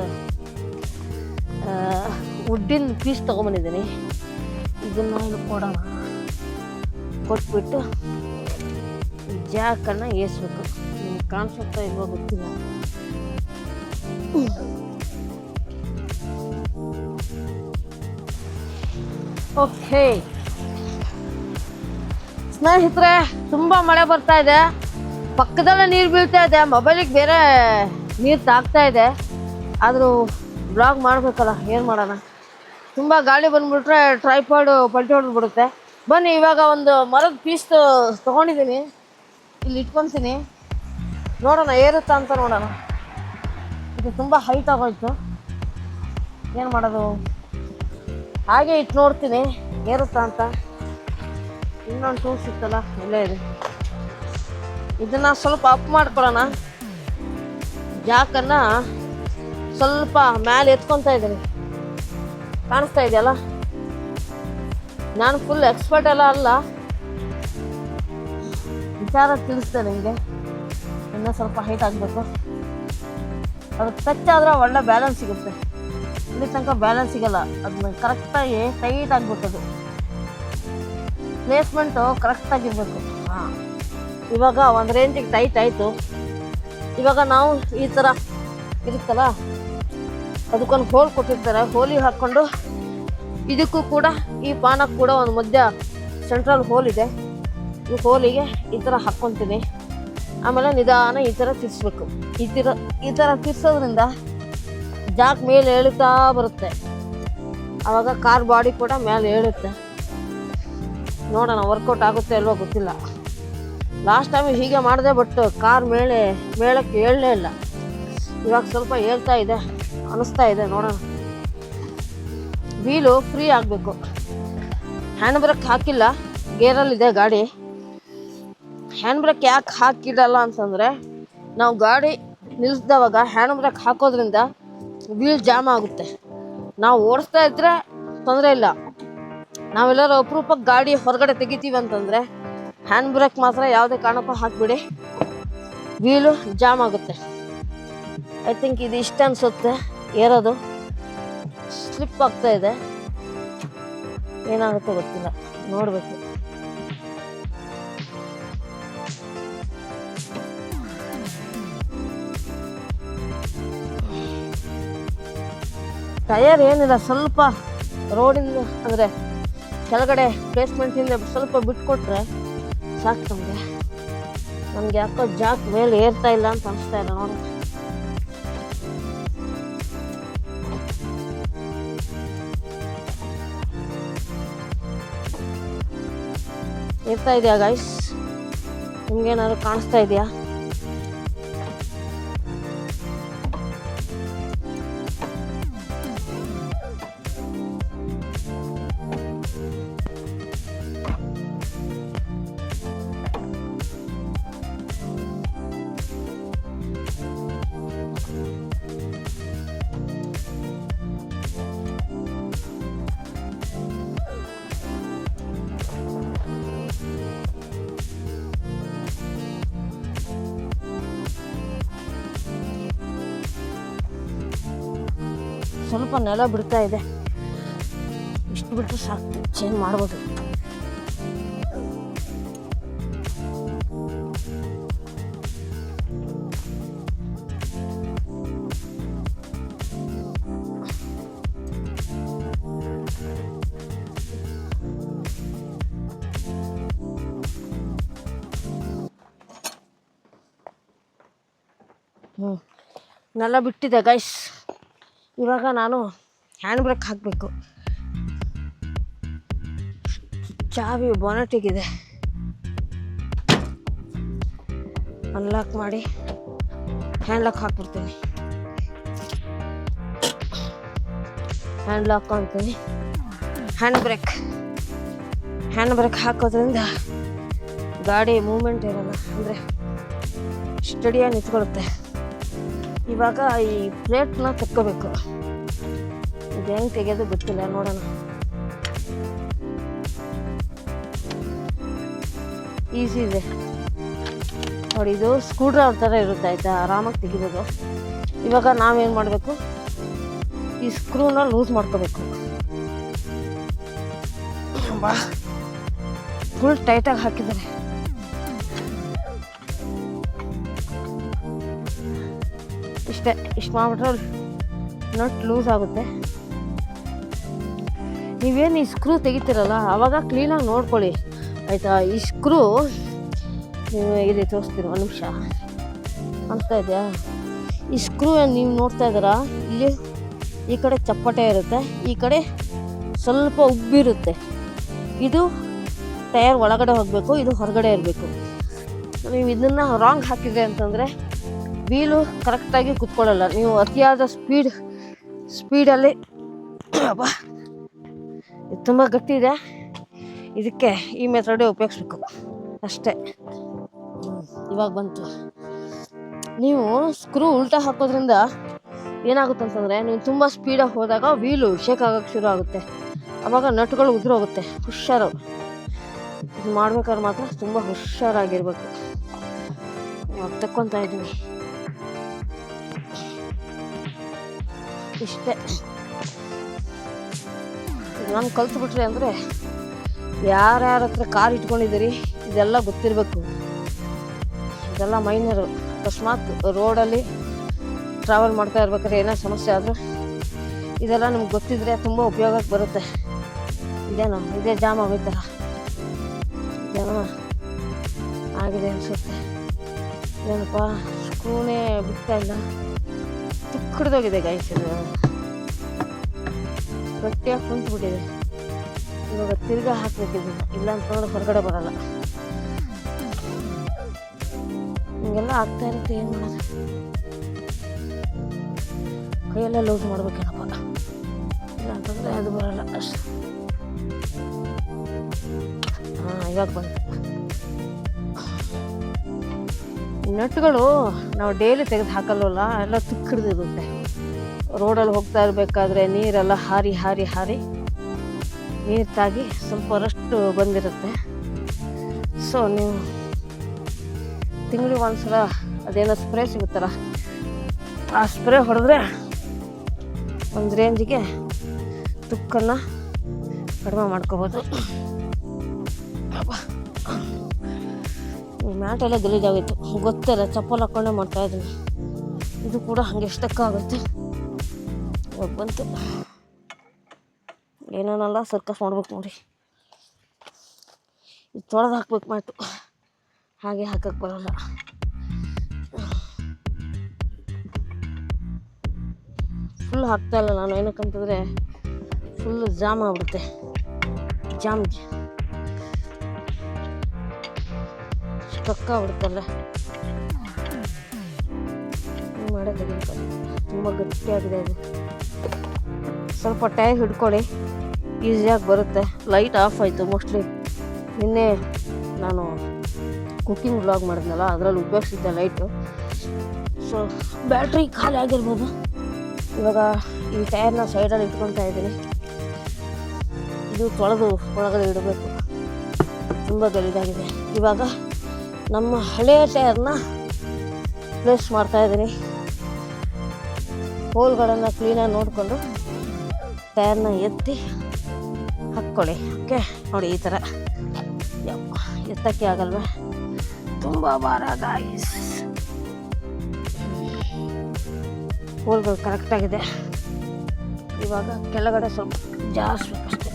ವುಡ್ಡಿನ ಪೀಸ್ ತೊಗೊಂಬಂದಿದ್ದೀನಿ. ಇದನ್ನು ಇದು ಕೊಡೋಣ, ಕೊಟ್ಬಿಟ್ಟು ಈ ಜಾಕನ್ನು ಏರಿಸ್ಬೇಕು. ನಿಮ್ಗೆ ಕಾಣಿಸುತ್ತಾ ಇಲ್ವೋ ಗೊತ್ತಿಲ್ಲ. ಓಕೆ ಸ್ನೇಹಿತರೆ, ತುಂಬ ಮಳೆ ಬರ್ತಾ ಇದೆ, ಪಕ್ಕದಲ್ಲೇ ನೀರು ಬೀಳ್ತಾ ಇದೆ, ಮೊಬೈಲಿಗೆ ಬೇರೆ ನೀರು ತಾಗ್ತಾ ಇದೆ. ಆದರೂ ಬ್ಲಾಗ್ ಮಾಡಬೇಕಲ್ಲ, ಏನು ಮಾಡೋಣ. ತುಂಬ ಗಾಳಿ ಬಂದುಬಿಟ್ರೆ ಟ್ರೈಪಾಡು ಪಲ್ಟಿ ಹೊಡೆದ್ಬಿಡುತ್ತೆ. ಬನ್ನಿ, ಇವಾಗ ಒಂದು ಮರದ ಪೀಸ್ ತೊಗೊಂಡಿದ್ದೀನಿ, ಇಲ್ಲಿ ಇಟ್ಕೊತೀನಿ. ನೋಡೋಣ ಏರುತ್ತಾ ಅಂತ ನೋಡೋಣ. ಇದು ತುಂಬ ಹೈಟ್ ಆಗೋಯ್ತು, ಏನು ಮಾಡೋದು. ಹಾಗೆ ಇಟ್ಟು ನೋಡ್ತೀನಿ ಏರುತ್ತಾ ಅಂತ. ಇನ್ನೊಂದು ಟೂಲ್ ಸಿಕ್ತಲ್ಲ, ಇಲ್ಲೇ ಇದೆ. ಇದನ್ನು ಸ್ವಲ್ಪ ಅಪ್ ಮಾಡ್ಕೊಳ್ಳೋಣ. ಜಾಕನ್ನು ಸ್ವಲ್ಪ ಮೇಲೆ ಎತ್ಕೊತಾ ಇದ್ದೀನಿ. ಕಾಣಿಸ್ತಾ ಇದೆಯಲ್ಲ, ನಾನು ಫುಲ್ ಎಕ್ಸ್ಪರ್ಟ್ ಎಲ್ಲ ಅಲ್ಲ, ವಿಚಾರ ತಿಳಿಸ್ತೇನೆ ನಿಮಗೆ. ಇನ್ನೂ ಸ್ವಲ್ಪ ಹೈಟ್ ಆಗಬೇಕು. ಅದಕ್ಕೆ ಟಚ್ ಆದರೆ ಒಳ್ಳೆ ಬ್ಯಾಲೆನ್ಸ್ ಸಿಗುತ್ತೆ. ಇಲ್ಲಿ ತನಕ ಬ್ಯಾಲೆನ್ಸ್ ಸಿಗಲ್ಲ, ಅದನ್ನ ಕರೆಕ್ಟಾಗಿ ಟೈಟ್ ಆಗಬೇಕದು. ಪ್ಲೇಸ್ಮೆಂಟು ಕರೆಕ್ಟಾಗಿರಬೇಕು. ಹಾಂ, ಇವಾಗ ಒಂದು ರೇಂಜಿಗೆ ಟೈಟ್ ಆಯಿತು. ಇವಾಗ ನಾವು ಈ ಥರ ಇರುತ್ತಲ್ಲ, ಅದಕ್ಕೊಂದು ಹೋಲ್ ಕೊಟ್ಟಿರ್ತಾರೆ. ಹೋಲಿಗೆ ಹಾಕ್ಕೊಂಡು ಇದಕ್ಕೂ ಕೂಡ, ಈ ಪಾನಕ್ಕೆ ಕೂಡ ಒಂದು ಮಧ್ಯ ಸೆಂಟ್ರಲ್ ಹೋಲ್ ಇದೆ. ಈ ಹೋಲಿಗೆ ಈ ಥರ ಹಾಕ್ಕೊತೀನಿ. ಆಮೇಲೆ ನಿಧಾನ ಈ ಥರ ತಿರ್ಸ್ಬೇಕು. ಈ ಥರ ತಿರ್ಸೋದ್ರಿಂದ ಜಾಕ್ ಮೇಲೆ ಏಳುತ್ತಾ ಬರುತ್ತೆ. ಆವಾಗ ಕಾರ್ ಬಾಡಿ ಕೂಡ ಮೇಲೆ ಏಳುತ್ತೆ. ನೋಡೋಣ ವರ್ಕೌಟ್ ಆಗುತ್ತೆ ಅಲ್ವೋ ಗೊತ್ತಿಲ್ಲ. ಲಾಸ್ಟ್ ಟೈಮ್ ಹೀಗೆ ಮಾಡಿದೆ, ಬಟ್ ಕಾರ್ ಮೇಳಕ್ಕೆ ಏಳಲೇ ಇಲ್ಲ. ಇವಾಗ ಸ್ವಲ್ಪ ಏಳ್ತಾ ಇದೆ ಅನ್ನಿಸ್ತಾ ಇದೆ. ನೋಡೋಣ. ವೀಲು ಫ್ರೀ ಆಗಬೇಕು. ಹ್ಯಾಂಡ್ ಬ್ರೇಕ್ ಹಾಕಿಲ್ಲ, ಗೇರಲ್ಲಿದೆ ಗಾಡಿ. ಹ್ಯಾಂಡ್ ಬ್ರೇಕ್ ಯಾಕೆ ಹಾಕಿಡಲ್ಲ ಅಂತಂದರೆ, ನಾವು ಗಾಡಿ ನಿಲ್ಲಿಸಿದವಾಗ ಹ್ಯಾಂಡ್ ಬ್ರೇಕ್ ಹಾಕೋದ್ರಿಂದ ವೀಲ್ ಜಾಮ್ ಆಗುತ್ತೆ. ನಾವು ಓಡಿಸ್ತಾ ಇದ್ದರೆ ತೊಂದರೆ ಇಲ್ಲ. ನಾವೆಲ್ಲರೂ ಅಪರೂಪಕ್ಕೆ ಗಾಡಿ ಹೊರಗಡೆ ತೆಗಿತೀವಿ ಅಂತಂದರೆ ಹ್ಯಾಂಡ್ ಬ್ರೇಕ್ ಮಾತ್ರ ಯಾವುದೇ ಕಾರಣಕ್ಕೂ ಹಾಕಿಬಿಡಿ, ವೀಲು ಜಾಮ್ ಆಗುತ್ತೆ. ಐ ಥಿಂಕ್ ಇದು ಇಷ್ಟ ಅನಿಸುತ್ತೆ ಏರೋದು. ಸ್ಲಿಪ್ ಆಗ್ತಾ ಇದೆ, ಏನಾಗುತ್ತೆ ಗೊತ್ತಿಲ್ಲ, ನೋಡಬೇಕು. ಟಯರ್ ಏನಿಲ್ಲ, ಸ್ವಲ್ಪ ರೋಡಿಂದ ಅಂದರೆ ಕೆಳಗಡೆ ಪ್ಲೇಸ್ಮೆಂಟಿಂದ ಸ್ವಲ್ಪ ಬಿಟ್ಕೊಟ್ರೆ ಸಾಕು ನಮಗೆ. ನನಗೆ ಯಾಕೋ ಜಾಕ್ ಮೇಲೆ ಏರ್ತಾ ಇಲ್ಲ ಅಂತ ಅನಿಸ್ತಾ ಇಲ್ಲ. ನೋಡಿ, ಏರ್ತಾ ಇದೆಯಾ ಗೈಸ್? ನಿಮ್ಗೇನಾದ್ರು ಕಾಣಿಸ್ತಾ ಇದೆಯಾ? ಸ್ವಲ್ಪ ನೆಲ ಬಿಡ್ತಾ ಇದೆ, ಇಷ್ಟು ಬಿಟ್ಟರೆ ಸಾಕು, ಚೇಂಜ್ ಮಾಡ್ಬೋದು. ನೆಲ ಬಿಟ್ಟಿದೆ ಗೈಸ್. ಇವಾಗ ನಾನು ಹ್ಯಾಂಡ್ ಬ್ರೇಕ್ ಹಾಕಬೇಕು. ಚಾವಿ ಬಾನೆಟಿಗಿದೆ, ಅನ್ಲಾಕ್ ಮಾಡಿ ಹ್ಯಾಂಡ್ ಲಾಕ್ ಹಾಕ್ಬಿಡ್ತೀನಿ. ಹ್ಯಾಂಡ್ ಲಾಕ್ ಅಂತೀನಿ. ಹ್ಯಾಂಡ್ ಬ್ರೇಕ್ ಹಾಕೋದ್ರಿಂದ ಗಾಡಿ ಮೂಮೆಂಟ್ ಇರೋಲ್ಲ, ಅಂದರೆ ಸ್ಟಡಿಯಾಗಿ ನಿಂತ್ಕೊಳ್ಳುತ್ತೆ. ಇವಾಗ ಈ ಪ್ಲೇಟ್ನ ತಕ್ಕೋಬೇಕು. ಇದು ಹೆಂಗೆ ತೆಗೆಯೋದು ಗೊತ್ತಿಲ್ಲ, ನೋಡೋಣ. ಈಸಿ ಇದೆ ನೋಡಿ, ಇದು ಸ್ಕ್ರೂ ಡ್ರೈವರ್ ಥರ ಇರುತ್ತೆ ಆಯಿತಾ, ಆರಾಮಾಗಿ ತೆಗಿಬೋದು. ಇವಾಗ ನಾವೇನು ಮಾಡಬೇಕು, ಈ ಸ್ಕ್ರೂನ ಲೂಸ್ ಮಾಡ್ಕೋಬೇಕು. ಫುಲ್ ಟೈಟಾಗಿ ಹಾಕಿದ್ದಾರೆ. ಇಷ್ಟು ಮಾಡಿಬಿಟ್ರೆ ನಟ್ ಲೂಸ್ ಆಗುತ್ತೆ. ನೀವೇನು ಈ ಸ್ಕ್ರೂ ತೆಗಿತೀರಲ್ಲ ಆವಾಗ ಕ್ಲೀನಾಗಿ ನೋಡ್ಕೊಳ್ಳಿ ಆಯಿತಾ. ಈ ಸ್ಕ್ರೂ ನೀವು ಇಲ್ಲಿ ತೋರಿಸ್ತೀರಿ, ಒಂದು ನಿಮಿಷ ಅನಿಸ್ತಾ ಇದೆಯಾ? ಈ ಸ್ಕ್ರೂ ನೀವು ನೋಡ್ತಾ ಇದ್ದೀರಾ, ಇಲ್ಲಿ ಈ ಕಡೆ ಚಪ್ಪಟೆ ಇರುತ್ತೆ, ಈ ಕಡೆ ಸ್ವಲ್ಪ ಉಬ್ಬಿರುತ್ತೆ. ಇದು ಟೈರ್ ಒಳಗಡೆ ಹೋಗಬೇಕು, ಇದು ಹೊರಗಡೆ ಇರಬೇಕು. ನೀವು ಇದನ್ನು ರಾಂಗ್ ಹಾಕಿದ್ರೆ ಅಂತಂದರೆ ವೀಲು ಕರೆಕ್ಟಾಗಿ ಕುತ್ಕೊಳ್ಳಲ್ಲ. ನೀವು ಅತಿಯಾದ ಸ್ಪೀಡಲ್ಲಿ ಇದು ತುಂಬ ಗಟ್ಟಿ ಇದೆ, ಇದಕ್ಕೆ ಈ ಮೆಥಡೇ ಉಪಯೋಗಿಸ್ಬೇಕು ಅಷ್ಟೇ. ಇವಾಗ ಬಂತು. ನೀವು ಸ್ಕ್ರೂ ಉಲ್ಟಾ ಹಾಕೋದ್ರಿಂದ ಏನಾಗುತ್ತೆ ಅಂತಂದರೆ, ನೀವು ತುಂಬ ಸ್ಪೀಡಾಗಿ ಹೋದಾಗ ವೀಲು ಶೇಕ್ ಆಗೋಕ್ಕೆ ಶುರು ಆಗುತ್ತೆ, ಆವಾಗ ನಟ್ಗಳು ಉದುರೋಗುತ್ತೆ. ಹುಷಾರು, ಇದು ಮಾಡ್ಬೇಕಾದ್ರೆ ಮಾತ್ರ ತುಂಬ ಹುಷಾರಾಗಿರ್ಬೇಕು. ಇವಾಗ ತಕ್ಕೊತಾ ಇದ್ದೀನಿ. ಇಷ್ಟೇ, ನಾನು ಕಲ್ತ್ಬಿಟ್ರಿ ಅಂದರೆ ಯಾರ್ಯಾರ ಹತ್ರ ಕಾರ್ ಇಟ್ಕೊಂಡಿದ್ದೀರಿ ಇದೆಲ್ಲ ಗೊತ್ತಿರಬೇಕು. ಇದೆಲ್ಲ ಮೈನರು. ಅಕಸ್ಮಾತ್ ರೋಡಲ್ಲಿ ಟ್ರಾವೆಲ್ ಮಾಡ್ತಾ ಇರ್ಬೇಕಾದ್ರೆ ಏನೋ ಸಮಸ್ಯೆ ಆದರೂ ಇದೆಲ್ಲ ನಿಮ್ಗೆ ಗೊತ್ತಿದ್ರೆ ತುಂಬ ಉಪಯೋಗಕ್ಕೆ ಬರುತ್ತೆ. ಇದೇ ಜಾಮ್ ಆಗೋಯ್ತಲ್ಲ, ಇದೇನೋ ಆಗಿದೆ ಅನಿಸುತ್ತೆ. ಏನಪ್ಪ ಸ್ಕ್ರೂನೇ ಬಿಡ್ತಾ ಇಲ್ಲ, ತಿಕ್ಕಡ್ದೋಗಿದೆ ಗೈಸ್. ಇದು ಗಟ್ಟಿಯಾಗಿ ಕುಂತ್ಬಿಟ್ಟಿದೆ. ಇವಾಗ ತಿರ್ಗಾ ಹಾಕ್ಬೇಕಿದ್ದು, ಇಲ್ಲ ಅಂತಂದ್ರೆ ಹೊರಗಡೆ ಬರಲ್ಲ. ಹಿಂಗೆಲ್ಲ ಆಗ್ತಾ ಇರುತ್ತೆ, ಏನು ಮಾಡೋದು? ಕೈಯೆಲ್ಲ ಲೂಸ್ ಮಾಡ್ಬೇಕೇನಪ್ಪ, ಇಲ್ಲ ಅಂತಂದರೆ ಅದು ಬರಲ್ಲ ಅಷ್ಟು. ಇವಾಗ ಬಂತು. ನಟ್ಗಳು ನಾವು ಡೈಲಿ ತೆಗೆದು ಹಾಕಲ್ವಲ್ಲ, ಎಲ್ಲ ತಿಕ್ಕಿಡ್ದಿರುತ್ತೆ. ರೋಡಲ್ಲಿ ಹೋಗ್ತಾ ಇರಬೇಕಾದ್ರೆ ನೀರೆಲ್ಲ ಹಾರಿ ಹಾರಿ ಹಾರಿ ನೀರು ತಾಗಿ ಸ್ವಲ್ಪ ರಷ್ಟು ಬಂದಿರುತ್ತೆ. ಸೊ ನೀವು ತಿಂಗಳಿಗೆ ಒಂದ್ಸಲ ಅದೇನೋ ಸ್ಪ್ರೇ ಸಿಗುತ್ತಲ್ಲ, ಆ ಸ್ಪ್ರೇ ಹೊಡೆದ್ರೆ ಒಂದು ರೇಂಜಿಗೆ ತುಕ್ಕನ್ನು ಕಡಿಮೆ ಮಾಡ್ಕೋಬೋದು. ಮ್ಯಾಟೆಲ್ಲ ಗಲೀಜಾಗಿತ್ತು, ಗೊತ್ತಿಲ್ಲ, ಚಪ್ಪಲ್ ಹಾಕ್ಕೊಂಡೇ ಮಾಡ್ತಾಯಿದ್ದೀನಿ. ಇದು ಕೂಡ ಹಾಗೆ ಎಷ್ಟಕ್ಕಾಗುತ್ತೆ. ಇವಾಗ ಬಂತು, ಏನೇನೆಲ್ಲ ಸರ್ಕಸ್ ಮಾಡ್ಬೇಕು ನೋಡಿ. ಇದು ತೊಳೆದು ಹಾಕ್ಬೇಕು ಮ್ಯಾಟು, ಹಾಗೆ ಹಾಕಕ್ಕೆ ಬರೋಲ್ಲ. ಫುಲ್ ಹಾಕ್ತಾಯಿಲ್ಲ ನಾನು, ಏನಕ್ಕಂತಂದರೆ ಫುಲ್ಲು ಜಾಮ್ ಆಗ್ಬಿಡುತ್ತೆ. ಜಾಮ್ ಸ್ಟಕ್ಕಾಗ್ಬಿಡುತ್ತಲ್ಲ, ಮಾಡೇ ತೆಗಿಬೇಕು. ತುಂಬ ಗಟ್ಟಿಯಾಗಿದೆ ಇದು. ಸ್ವಲ್ಪ ಟೈರ್ ಹಿಡ್ಕೊಳ್ಳಿ, ಈಸಿಯಾಗಿ ಬರುತ್ತೆ. ಲೈಟ್ ಆಫ್ ಆಯಿತು ಮೋಸ್ಟ್ಲಿ. ನಿನ್ನೆ ನಾನು ಕುಕ್ಕಿಂಗ್ ವ್ಲಾಗ್ ಮಾಡಿದ್ನಲ್ಲ, ಅದರಲ್ಲಿ ಉಪಯೋಗಿಸಿದ್ದೆ ಲೈಟು. ಸೊ ಬ್ಯಾಟ್ರಿ ಖಾಲಿ ಆಗಿರ್ಬೋದು. ಇವಾಗ ಈ ಟೈರ್ನ ಸೈಡಲ್ಲಿ ಇಟ್ಕೊತಾ ಇದ್ದೀನಿ. ಇದು ತೊಳೆದು ಒಳಗಡೆ ಇಡಬೇಕು, ತುಂಬ ಗಲೀಜಾಗಿದೆ. ಇವಾಗ ನಮ್ಮ ಹಳೆಯ ಟೈರ್ನ ಪ್ಲೇಸ್ ಮಾಡ್ತಾಯಿದ್ದೀನಿ. ಹೋಲ್ಗಳನ್ನು ಕ್ಲೀನಾಗಿ ನೋಡಿಕೊಂಡು ಟೈರ್ನ ಎತ್ತಿ ಹಾಕ್ಕೊಳ್ಳಿ. ಓಕೆ ನೋಡಿ, ಈ ಥರ ಎತ್ತಕ್ಕೆ ಆಗಲ್ವ, ತುಂಬ ಭಾರ ಗಾಯ್ಸ್. ಹೋಲ್ಗಳು ಕರೆಕ್ಟಾಗಿದೆ. ಇವಾಗ ಕೆಳಗಡೆ ಸ್ವಲ್ಪ ಜಾಸ್ತಿ ಅಷ್ಟೇ.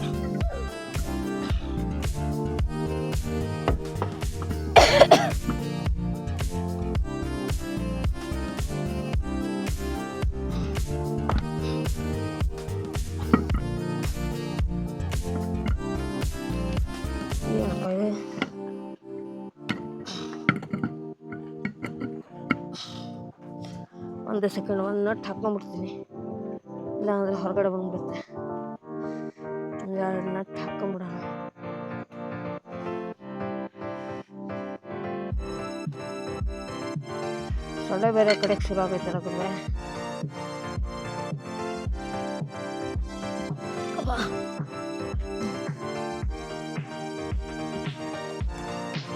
ಒಂದು ಸೆಕೆಂಡ್, ಒಂದು ನಟ್ ಹಾಕ್ಕೊಂಡ್ಬಿಡ್ತೀನಿ, ಇಲ್ಲಾಂದರೆ ಹೊರಗಡೆ ಬಂದ್ಬಿಡುತ್ತೆ. ಎರಡು ನಟ್ ಹಾಕ್ಕೊಂಬಿಡೋಣ. ಸೊಳ್ಳೆ ಬೇರೆ ಕಡೆಗೆ ಶುರು ಆಗೈತಲ್ಲ ಗುರುವೆ.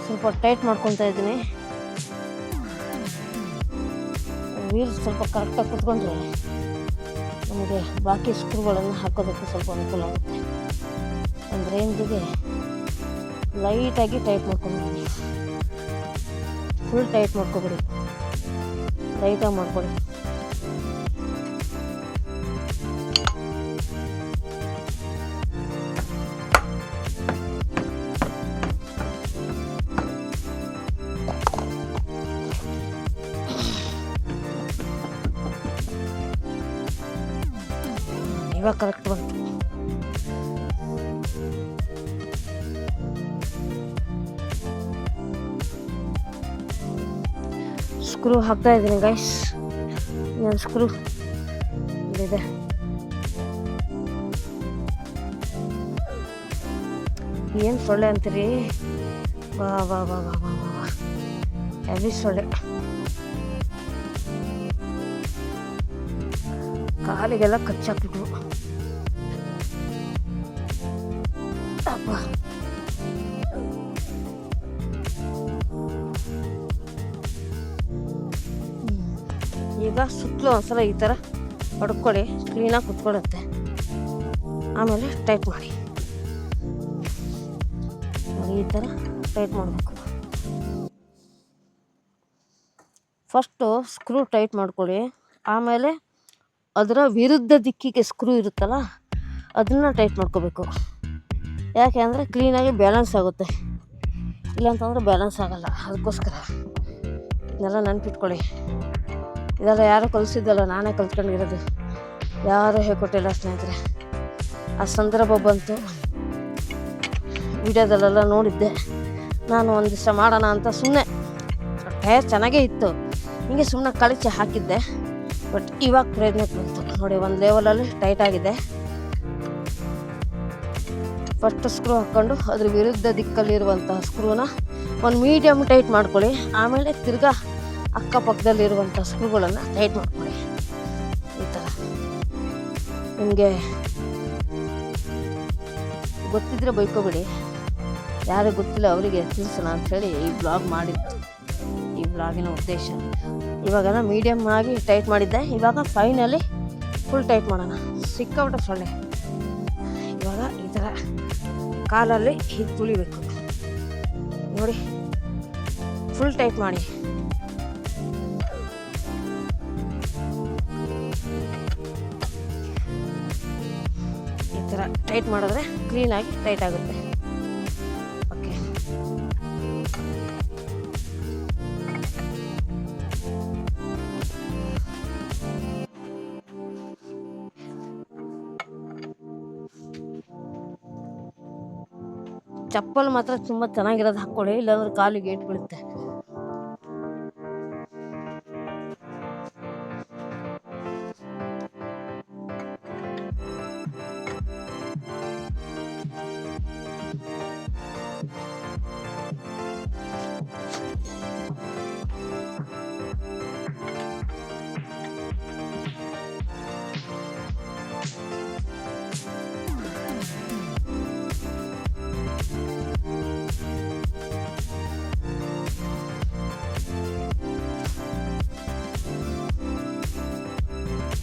ಸ್ವಲ್ಪ ಟೈಟ್ ಮಾಡ್ಕೊತಾ ಇದ್ದೀನಿ. ವೀಲ್ ಸ್ವಲ್ಪ ಕರೆಕ್ಟಾಗಿ ಕುತ್ಕೊಂಡ್ರೆ ನಮಗೆ ಬಾಕಿ ಸ್ಕ್ರೂಗಳನ್ನು ಹಾಕೋದಕ್ಕೆ ಸ್ವಲ್ಪ ಅನುಕೂಲ ಆಗುತ್ತೆ. ಒಂದು ರೇಂಜಿಗೆ ಲೈಟಾಗಿ ಟೈಟ್ ಮಾಡ್ಕೊಂಡಿದ್ದೀನಿ. ಫುಲ್ ಟೈಟ್ ಮಾಡ್ಕೊಬೇಡಿ, ಲೈಟಾಗಿ ಮಾಡ್ಕೊಳ್ಳಿ. ಇವಾಗ ಕರೆಕ್ಟ್ ಬಂತು. ಸ್ಕ್ರೂ ಹಾಕ್ತಾ ಇದ್ದೀನಿ ಗೈಸ್. ನನ್ನ ಸ್ಕ್ರೂ ಇಲ್ಲಿದೆ. ಏನು ಸೊಳ್ಳೆ ಅಂತೀರಿ? ಬಾ ಬಾ ಬಾ ಬಾ ಬಾ ಬಾ ಹೆವಿ ಸೊಳ್ಳೆ. ಕಾಲಿಗೆಲ್ಲ ಕಚ್ಚಾಕ್ಬಿಟ್ರು. ಅಪ್ಪ, ಈಗ ಸುತ್ತಲೂ ಒಂದ್ಸಲ ಈ ಥರ ಹೊಡ್ಕೊಳ್ಳಿ, ಕ್ಲೀನಾಗಿ ಕುತ್ಕೊಳ್ಳುತ್ತೆ. ಆಮೇಲೆ ಟೈಟ್ ಮಾಡಿ, ಈ ಥರ ಟೈಟ್ ಮಾಡಬೇಕು. ಫಸ್ಟು ಸ್ಕ್ರೂ ಟೈಟ್ ಮಾಡ್ಕೊಳ್ಳಿ, ಆಮೇಲೆ ಅದರ ವಿರುದ್ಧ ದಿಕ್ಕಿಗೆ ಸ್ಕ್ರೂ ಇರುತ್ತಲ್ಲ ಅದನ್ನು ಟೈಟ್ ಮಾಡ್ಕೋಬೇಕು. ಯಾಕೆ ಅಂದರೆ ಕ್ಲೀನಾಗಿ ಬ್ಯಾಲೆನ್ಸ್ ಆಗುತ್ತೆ, ಇಲ್ಲಾಂತಂದ್ರೆ ಬ್ಯಾಲೆನ್ಸ್ ಆಗೋಲ್ಲ. ಅದಕ್ಕೋಸ್ಕರ ಇದನ್ನೆಲ್ಲ ನೆನ್ಪಿಟ್ಕೊಳ್ಳಿ. ಇದೆಲ್ಲ ಯಾರೂ ಕಲಿಸಿದ್ದಲ್ಲ, ನಾನೇ ಕಲ್ತ್ಕೊಂಡಿರೋದು, ಯಾರೂ ಹೇಳ್ಕೊಟ್ಟಿಲ್ಲ ಸ್ನೇಹಿತರೆ. ಆ ಸಂದರ್ಭ ಬಂತು, ವಿಡಿಯೋದಲ್ಲೆಲ್ಲ ನೋಡಿದ್ದೆ. ನಾನು ಒಂದು ದಿವಸ ಮಾಡೋಣ ಅಂತ ಸುಮ್ಮನೆ, ಟೈರ್ ಚೆನ್ನಾಗೇ ಇತ್ತು, ಹಿಂಗೆ ಸುಮ್ಮನೆ ಕಳಚಿ ಹಾಕಿದ್ದೆ. ಬಟ್ ಇವಾಗ ಪ್ರಯತ್ನಕ್ಕೆ ಬಂತು ನೋಡಿ, ಒಂದು ಲೆವೆಲಲ್ಲಿ ಟೈಟ್ ಆಗಿದೆ. ಫಸ್ಟ್ ಸ್ಕ್ರೂ ಹಾಕ್ಕೊಂಡು ಅದ್ರ ವಿರುದ್ಧ ದಿಕ್ಕಲ್ಲಿರುವಂತಹ ಸ್ಕ್ರೂನ ಒಂದು ಮೀಡಿಯಮ್ ಟೈಟ್ ಮಾಡ್ಕೊಳ್ಳಿ. ಆಮೇಲೆ ತಿರ್ಗಾ ಅಕ್ಕಪಕ್ಕದಲ್ಲಿರುವಂಥ ಸ್ಕ್ರೂಗಳನ್ನು ಟೈಟ್ ಮಾಡ್ಕೊಳ್ಳಿ. ಈ ಥರ ನಿಮಗೆ ಗೊತ್ತಿದ್ದರೆ ಬೈಕೋಬೇಡಿ, ಯಾರಿಗೆ ಗೊತ್ತಿಲ್ಲ ಅವರಿಗೆ ತಿಳಿಸೋಣ ಅಂಥೇಳಿ ಈ ಬ್ಲಾಗ್ ಮಾಡಿದ್ದು. ಈ ಬ್ಲಾಗಿನ ಉದ್ದೇಶ ಇವಾಗೆಲ್ಲ ಮೀಡಿಯಮ್ ಆಗಿ ಟೈಟ್ ಮಾಡಿದ್ದೆ. ಇವಾಗ ಫೈನಲಿ ಫುಲ್ ಟೈಟ್ ಮಾಡೋಣ. ಸಿಕ್ಕಾಬಿಟ್ಟು ಸೊಳ್ಳೆ. ಇವಾಗ ಈ ಥರ ಕಾಲಲ್ಲಿ ಹೀಗೆ ತುಳಿಬೇಕು ನೋಡಿ, ಫುಲ್ ಟೈಟ್ ಮಾಡಿ. ಈ ಥರ ಟೈಟ್ ಮಾಡಿದ್ರೆ ಕ್ಲೀನಾಗಿ ಟೈಟ್ ಆಗುತ್ತೆ. ಓಕೆ, ಚಪ್ಪಲ್ ಮಾತ್ರ ತುಂಬ ಚೆನ್ನಾಗಿರೋದು ಹಾಕ್ಕೊಳ್ಳಿ, ಇಲ್ಲಾಂದ್ರೆ ಕಾಲಿಗೆ ಏಟು ಬೀಳುತ್ತೆ.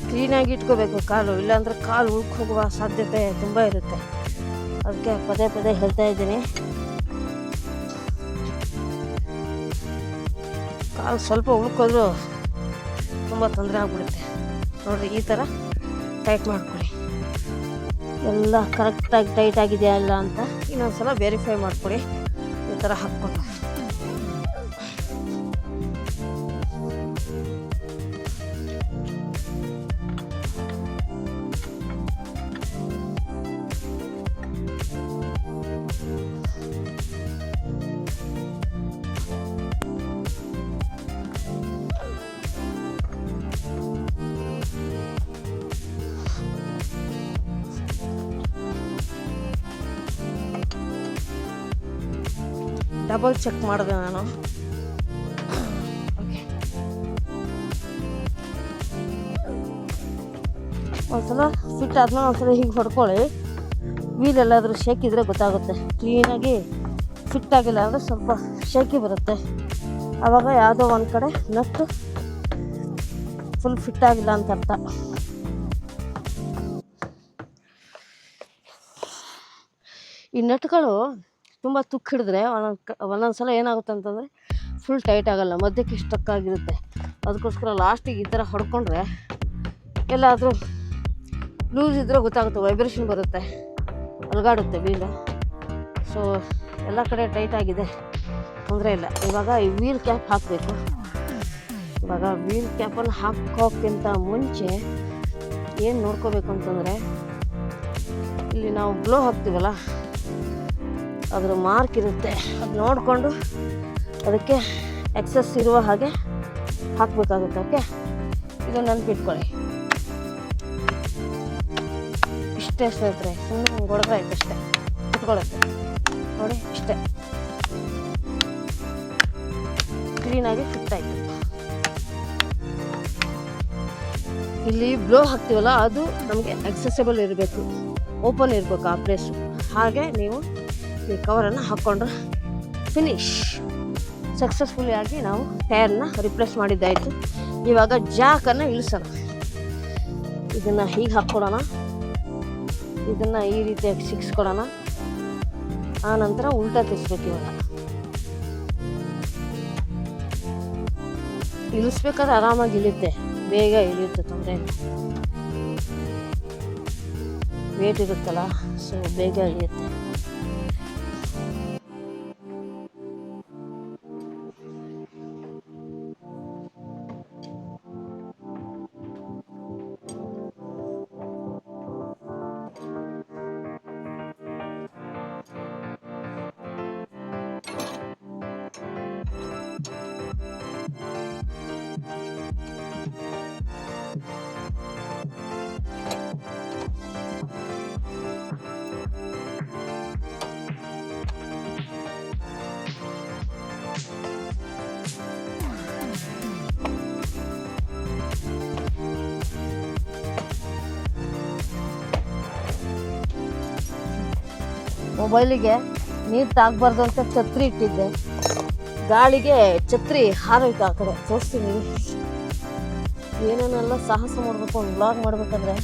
ಕ್ಲೀನಾಗಿ ಇಟ್ಕೋಬೇಕು ಕಾಲು, ಇಲ್ಲಾಂದ್ರೆ ಕಾಲು ಉಳ್ಕೊ ಹೋಗುವ ಸಾಧ್ಯತೆ ತುಂಬ ಇರುತ್ತೆ. ಅದಕ್ಕೆ ಪದೇ ಪದೇ ಹೇಳ್ತಾ ಇದ್ದೀನಿ, ಕಾಲು ಸ್ವಲ್ಪ ಉಳ್ಕೋದ್ರೂ ತುಂಬ ತೊಂದರೆ ಆಗ್ಬಿಡುತ್ತೆ. ನೋಡಿರಿ, ಈ ಥರ ಟೈಟ್ ಮಾಡ್ಕೊಳ್ಳಿ. ಎಲ್ಲ ಕರೆಕ್ಟಾಗಿ ಟೈಟ್ ಆಗಿದೆಯಾ ಇಲ್ಲ ಅಂತ ಇನ್ನೊಂದ್ಸಲ ವೆರಿಫೈ ಮಾಡ್ಕೊಳ್ಳಿ. ಈ ಥರ ಹಾಕ್ಕೊಂಡು ಡಬಲ್ ಚೆಕ್ ಮಾಡಿದೆ ನಾನು. ಓಕೆ, ಒಂದ್ಸಲ ಫಿಟ್ ಆದ್ಮೇಲೆ ಒಂದ್ಸಲ ಹೀಗೆ ಹೊಡ್ಕೊಳ್ಳಿ. ವೀಲ್ ಎಲ್ಲಾದರೂ ಶೇಕಿದ್ರೆ ಗೊತ್ತಾಗುತ್ತೆ. ಕ್ಲೀನಾಗಿ ಫಿಟ್ ಆಗಿಲ್ಲ ಅಂದರೆ ಸ್ವಲ್ಪ ಶೇಕಿ ಬರುತ್ತೆ. ಆವಾಗ ಯಾವುದೋ ಒಂದು ಕಡೆ ನಟ್ಟು ಫುಲ್ ಫಿಟ್ ಆಗಿಲ್ಲ ಅಂತ ಅರ್ಥ. ಈ ನಟ್ಗಳು ತುಂಬ ತುಕ್ಕು ಹಿಡಿದ್ರೆ ಒಂದೊಂದು ಸಲ ಏನಾಗುತ್ತೆ ಅಂತಂದರೆ ಫುಲ್ ಟೈಟ್ ಆಗೋಲ್ಲ, ಮಧ್ಯಕ್ಕೆ ಸ್ಟಕ್ ಆಗಿರುತ್ತೆ. ಅದಕ್ಕೋಸ್ಕರ ಲಾಸ್ಟಿಗೆ ಈ ಥರ ಹೊಡ್ಕೊಂಡ್ರೆ ಎಲ್ಲಾದರೂ ಲೂಸ್ ಇದ್ದರೆ ಗೊತ್ತಾಗುತ್ತೆ, ವೈಬ್ರೇಷನ್ ಬರುತ್ತೆ, ಅಲುಗಾಡುತ್ತೆ ವೀಲು. ಸೊ ಎಲ್ಲ ಕಡೆ ಟೈಟ್ ಆಗಿದೆ, ತೊಂದರೆ ಇಲ್ಲ. ಇವಾಗ ಈ ವೀಲ್ ಕ್ಯಾಪ್ ಹಾಕಬೇಕು. ಇವಾಗ ವೀಲ್ ಕ್ಯಾಪನ್ನು ಹಾಕೋಕ್ಕಿಂತ ಮುಂಚೆ ಏನು ನೋಡ್ಕೋಬೇಕು ಅಂತಂದರೆ, ಇಲ್ಲಿ ನಾವು ಗ್ಲೋ ಹಾಕ್ತೀವಲ್ಲ ಅದರ ಮಾರ್ಕ್ ಇರುತ್ತೆ, ಅದು ನೋಡಿಕೊಂಡು ಅದಕ್ಕೆ ಎಕ್ಸಸ್ ಇರುವ ಹಾಗೆ ಹಾಕಬೇಕಾಗುತ್ತೆ. ಓಕೆ, ಇದು ನೆನಪಿಟ್ಕೊಳ್ಳಿ. ಇಷ್ಟೇ ಸ್ನೇಹಿತರೆ, ಸುಮ್ಮನೆ ಹೊಡೆದ್ರೆ ಆಯ್ತು, ಅಷ್ಟೇ ಇಟ್ಕೊಳ್ಳುತ್ತೆ ನೋಡಿ, ಇಷ್ಟೇ ಕ್ಲೀನಾಗಿ ಫಿಟ್ ಆಯಿತು. ಇಲ್ಲಿ ಬ್ಲೋ ಹಾಕ್ತೀವಲ್ಲ ಅದು ನಮಗೆ ಆಕ್ಸೆಸಬಲ್ ಇರಬೇಕು, ಓಪನ್ ಇರಬೇಕು ಆ ಪ್ಲೇಸು. ಹಾಗೆ ನೀವು ಈ ಕವರನ್ನು ಹಾಕ್ಕೊಂಡ್ರೆ ಫಿನಿಶ್. ಸಕ್ಸಸ್ಫುಲಿ ಆಗಿ ನಾವು ಟೈರ್ನ ರಿಪ್ಲೇಸ್ ಮಾಡಿದ್ದಾಯಿತು. ಇವಾಗ ಜಾಕನ್ನು ಇಳಿಸೋಣ. ಇದನ್ನು ಹೀಗೆ ಹಾಕ್ಕೊಡೋಣ, ಇದನ್ನು ಈ ರೀತಿಯಾಗಿ ಸಿಕ್ಸ್ಕೊಡೋಣ. ಆ ನಂತರ ಉಲ್ಟಾ ತಿರ್ಸ್ಬೇಕು. ಇವಾಗ ಇಳಿಸ್ಬೇಕಾದ್ರೆ ಆರಾಮಾಗಿ ಇಳಿಯುತ್ತೆ, ಬೇಗ ಇಳಿಯುತ್ತೆ, ತೊಂದರೆ ಇಲ್ಲ. ವೇಟ್ ಇರುತ್ತಲ್ಲ, ಸೊ ಬೇಗ ಇಳಿಯುತ್ತೆ. ಮೊಬೈಲಿಗೆ ನೀರು ತಾಗಬಾರ್ದು ಅಂತ ಛತ್ರಿ ಇಟ್ಟಿದ್ದೆ, ಗಾಳಿಗೆ ಛತ್ರಿ ಹಾರೋಯ್ತು ಆ ಕಡೆ. ತೋರಿಸ್ತೀನಿ ಏನೇನೆಲ್ಲ ಸಾಹಸ ಮಾಡಬೇಕು ಒಂದು ಬ್ಲಾಗ್ ಮಾಡಬೇಕಾದ್ರೆ.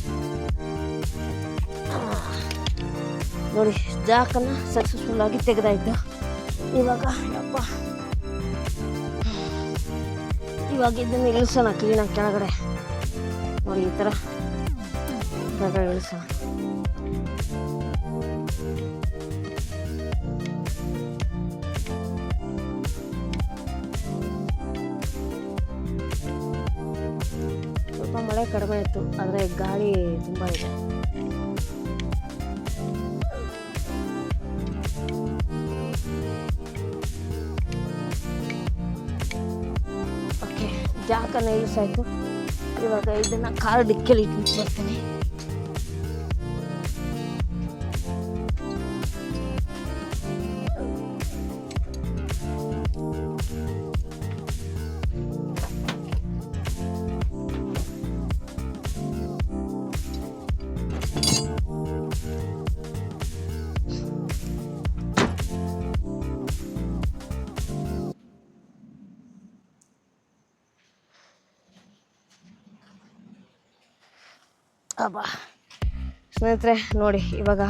ನೋಡಿ, ಜಾಕನ್ನು ಸಕ್ಸಸ್ಫುಲ್ಲಾಗಿ ತೆಗೆದಾಯ್ತು. ಇವಾಗ ಇವಾಗ ಇದನ್ನು ಇಳಿಸೋಣ ಕ್ಲೀನಾಗಿ ಕೆಳಗಡೆ. ನೋಡಿ, ಈ ಥರ ಕೆಳಗಡೆ ಇಳಿಸೋಣ. ಸ್ವಲ್ಪ ಮಳೆ ಕಡಿಮೆ ಇತ್ತು, ಆದರೆ ಗಾಳಿ ತುಂಬ ಇದೆ. ಓಕೆ, ಜಾಕನ್ನು ಇಳಿಸಾಯ್ತು. ಇವಾಗ ಇದನ್ನು ಕಾರ್ ಡಿಕ್ಕಿಯಲ್ಲಿ ಇಟ್ಬಿಟ್ಟು ಬರ್ತೀನಿ. ಅಬ್ಬಾ ಸ್ನೇಹಿತರೆ, ನೋಡಿ ಇವಾಗ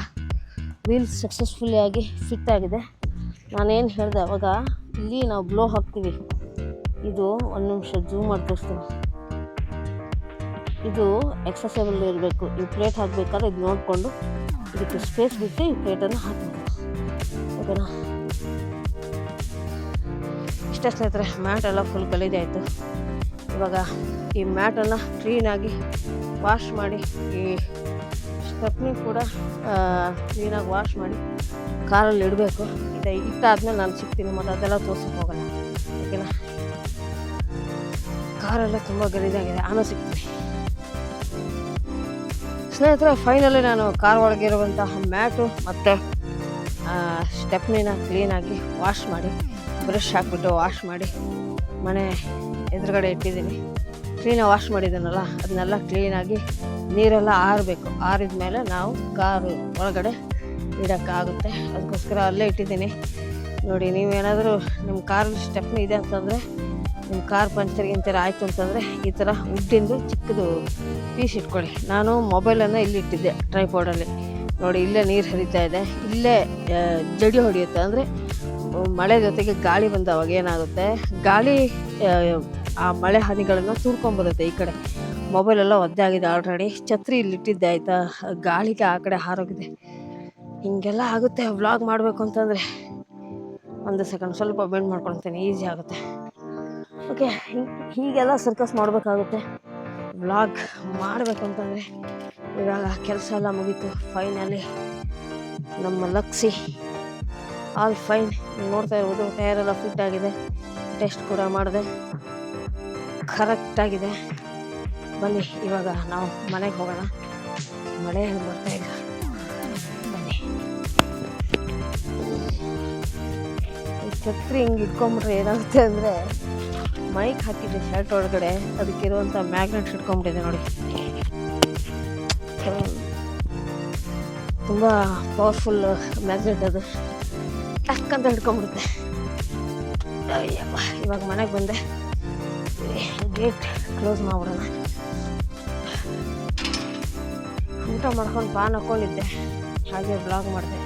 ವೀಲ್ ಸಕ್ಸಸ್ಫುಲ್ಲಿ ಆಗಿ ಫಿಟ್ ಆಗಿದೆ. ನಾನೇನು ಹೇಳಿದೆ ಅವಾಗ, ಇಲ್ಲಿ ನಾವು ಬ್ಲೋ ಹಾಕ್ತೀವಿ. ಇದು ಒಂದು ನಿಮಿಷ ಜೂಮ್ ಮಾಡಿ ತೋರಿಸ್ತೀನಿ. ಇದು ಎಕ್ಸಸಬಲ್ ಇರಬೇಕು. ಈ ಪ್ಲೇಟ್ ಹಾಕಬೇಕಾದ್ರೆ ಇದು ನೋಡಿಕೊಂಡು ಇದಕ್ಕೆ ಸ್ಪೇಸ್ ಬಿಟ್ಟು ಈ ಪ್ಲೇಟನ್ನು ಹಾಕಬೇಕು. ಓಕೆನಾ? ಇಷ್ಟೇ ಸ್ನೇಹಿತರೆ, ಮ್ಯಾಟ್ ಎಲ್ಲ ಫುಲ್ ಗಲೀಜ್ ಆಯಿತು. ಇವಾಗ ಈ ಮ್ಯಾಟನ್ನು ಕ್ಲೀನಾಗಿ ವಾಶ್ ಮಾಡಿ, ಈ ಸ್ಟೆಪ್ನಿ ಕೂಡ ಕ್ಲೀನಾಗಿ ವಾಶ್ ಮಾಡಿ ಕಾರಲ್ಲಿ ಇಡಬೇಕು. ಇದು ಇಟ್ಟಾದ್ಮೇಲೆ ನಾನು ಸಿಗ್ತೀನಿ, ಮತ್ತು ಅದೆಲ್ಲ ತೋರ್ಸಕ್ಕೆ ಹೋಗಲ್ಲ. ಓಕೆನಾ? ಕಾರೆಲ್ಲ ತುಂಬ ಗಲೀಜಾಗಿದೆ, ನಾನು ಸಿಗ್ತೀನಿ ಸ್ನೇಹಿತರೆ. ಫೈನಲಿ ನಾನು ಕಾರ್ ಒಳಗಿರುವಂತಹ ಮ್ಯಾಟು ಮತ್ತು ಸ್ಟೆಪ್ನಿನ ಕ್ಲೀನಾಗಿ ವಾಶ್ ಮಾಡಿ, ಬ್ರಷ್ ಹಾಕ್ಬಿಟ್ಟು ವಾಶ್ ಮಾಡಿ ಮನೆ ಎದುರುಗಡೆ ಇಟ್ಟಿದ್ದೀನಿ. ಕ್ಲೀನಾಗಿ ವಾಶ್ ಮಾಡಿದ್ದೀನಲ್ಲ, ಅದನ್ನೆಲ್ಲ ಕ್ಲೀನಾಗಿ ನೀರೆಲ್ಲ ಆರಬೇಕು. ಆರಿದ ಮೇಲೆ ನಾವು ಕಾರು ಒಳಗಡೆ ಇಡೋಕ್ಕಾಗುತ್ತೆ. ಅದಕ್ಕೋಸ್ಕರ ಅಲ್ಲೇ ಇಟ್ಟಿದ್ದೀನಿ. ನೋಡಿ, ನೀವೇನಾದರೂ ನಿಮ್ಮ ಕಾರಲ್ಲಿ ಸ್ಟೆಪ್ನಿ ಇದೆ ಅಂತಂದರೆ, ನಿಮ್ಮ ಕಾರ್ ಪಂಚರ್ ಆಯಿತು ಅಂತಂದರೆ ಈ ಥರ ವುಡ್ಡಿಂದು ಚಿಕ್ಕದು ಪೀಸ್ ಇಟ್ಕೊಳ್ಳಿ. ನಾನು ಮೊಬೈಲನ್ನು ಇಲ್ಲಿ ಇಟ್ಟಿದ್ದೆ ಟ್ರೈಪಾಡಲ್ಲಿ. ನೋಡಿ, ಇಲ್ಲೇ ನೀರು ಹರಿತಾ ಇದೆ, ಇಲ್ಲೇ ಜಡಿ ಹೊಡೆಯುತ್ತೆ. ಅಂದರೆ ಮಳೆ ಜೊತೆಗೆ ಗಾಳಿ ಬಂದವಾಗ ಏನಾಗುತ್ತೆ, ಗಾಳಿ ಆ ಮಳೆ ಹನಿಗಳನ್ನು ತೂರ್ಕೊಂಬರುತ್ತೆ ಈ ಕಡೆ. ಮೊಬೈಲೆಲ್ಲ ಒದ್ದೆ ಆಗಿದೆ ಆಲ್ರೆಡಿ. ಛತ್ರಿ ಇಲ್ಲಿಟ್ಟಿದ್ದೆ ಆಯಿತಾ, ಗಾಳಿಗೆ ಆ ಕಡೆ ಹಾರೋಗಿದೆ. ಹೀಗೆಲ್ಲ ಆಗುತ್ತೆ ವ್ಲಾಗ್ ಮಾಡಬೇಕು ಅಂತಂದರೆ. ಒಂದು ಸೆಕೆಂಡ್ ಸ್ವಲ್ಪ ಬೆಂಡ್ ಮಾಡ್ಕೊಳ್ತೇನೆ, ಈಸಿ ಆಗುತ್ತೆ. ಓಕೆ, ಹೀಗೆಲ್ಲ ಸರ್ಕಸ್ ಮಾಡಬೇಕಾಗುತ್ತೆ ವ್ಲಾಗ್ ಮಾಡಬೇಕು ಅಂತಂದರೆ. ಇವಾಗ ಕೆಲಸ ಎಲ್ಲ ಮುಗೀತು, ಫೈನಲಿ ನಮ್ಮ ಲಕ್ಸಿ ಆಲ್ ಫೈನ್. ನೋಡ್ತಾ ಇರ್ಬೋದು, ಟೈರೆಲ್ಲ ಫಿಟ್ ಆಗಿದೆ. ಟೆಸ್ಟ್ ಕೂಡ ಮಾಡಿದೆ, ಕರೆಕ್ಟಾಗಿದೆ. ಬನ್ನಿ ಇವಾಗ ನಾವು ಮನೆಗೆ ಹೋಗೋಣ. ಮಳೆ ಏನು ಬರ್ತಾ ಇಲ್ಲ, ಬನ್ನಿ. ಛತ್ರಿ ಹಿಂಗೆ ಇಟ್ಕೊಂಬಿಟ್ರೆ ಏನಾಗುತ್ತೆ ಅಂದರೆ, ಮೈಕ್ ಹಾಕಿದ್ದೆ ಶರ್ಟ್ ಒಳಗಡೆ, ಅದಕ್ಕಿರುವಂಥ ಮ್ಯಾಗ್ನೆಟ್ಸ್ ಇಟ್ಕೊಂಬಿಟ್ಟಿದೆ ನೋಡಿ. ತುಂಬ ಪವರ್ಫುಲ್ ಮ್ಯಾಗ್ನೆಟ್ ಅದು, ಟಕ್ಕಂತ ಹಿಡ್ಕೊಂಬಿಡುತ್ತೆ. ಅಯ್ಯಪ್ಪ, ಇವಾಗ ಮನೆಗೆ ಬಂದೆ, ಗೇಟ್ ಕ್ಲೋಸ್ ಮಾಡ್ಬಿಡೋಣ. ಊಟ ಮಾಡ್ಕೊಂಡು ಪಾನ್ ಹಾಕ್ಕೊಂಡಿದ್ದೆ, ಹಾಗೆ ಬ್ಲಾಗ್ ಮಾಡಿದೆ.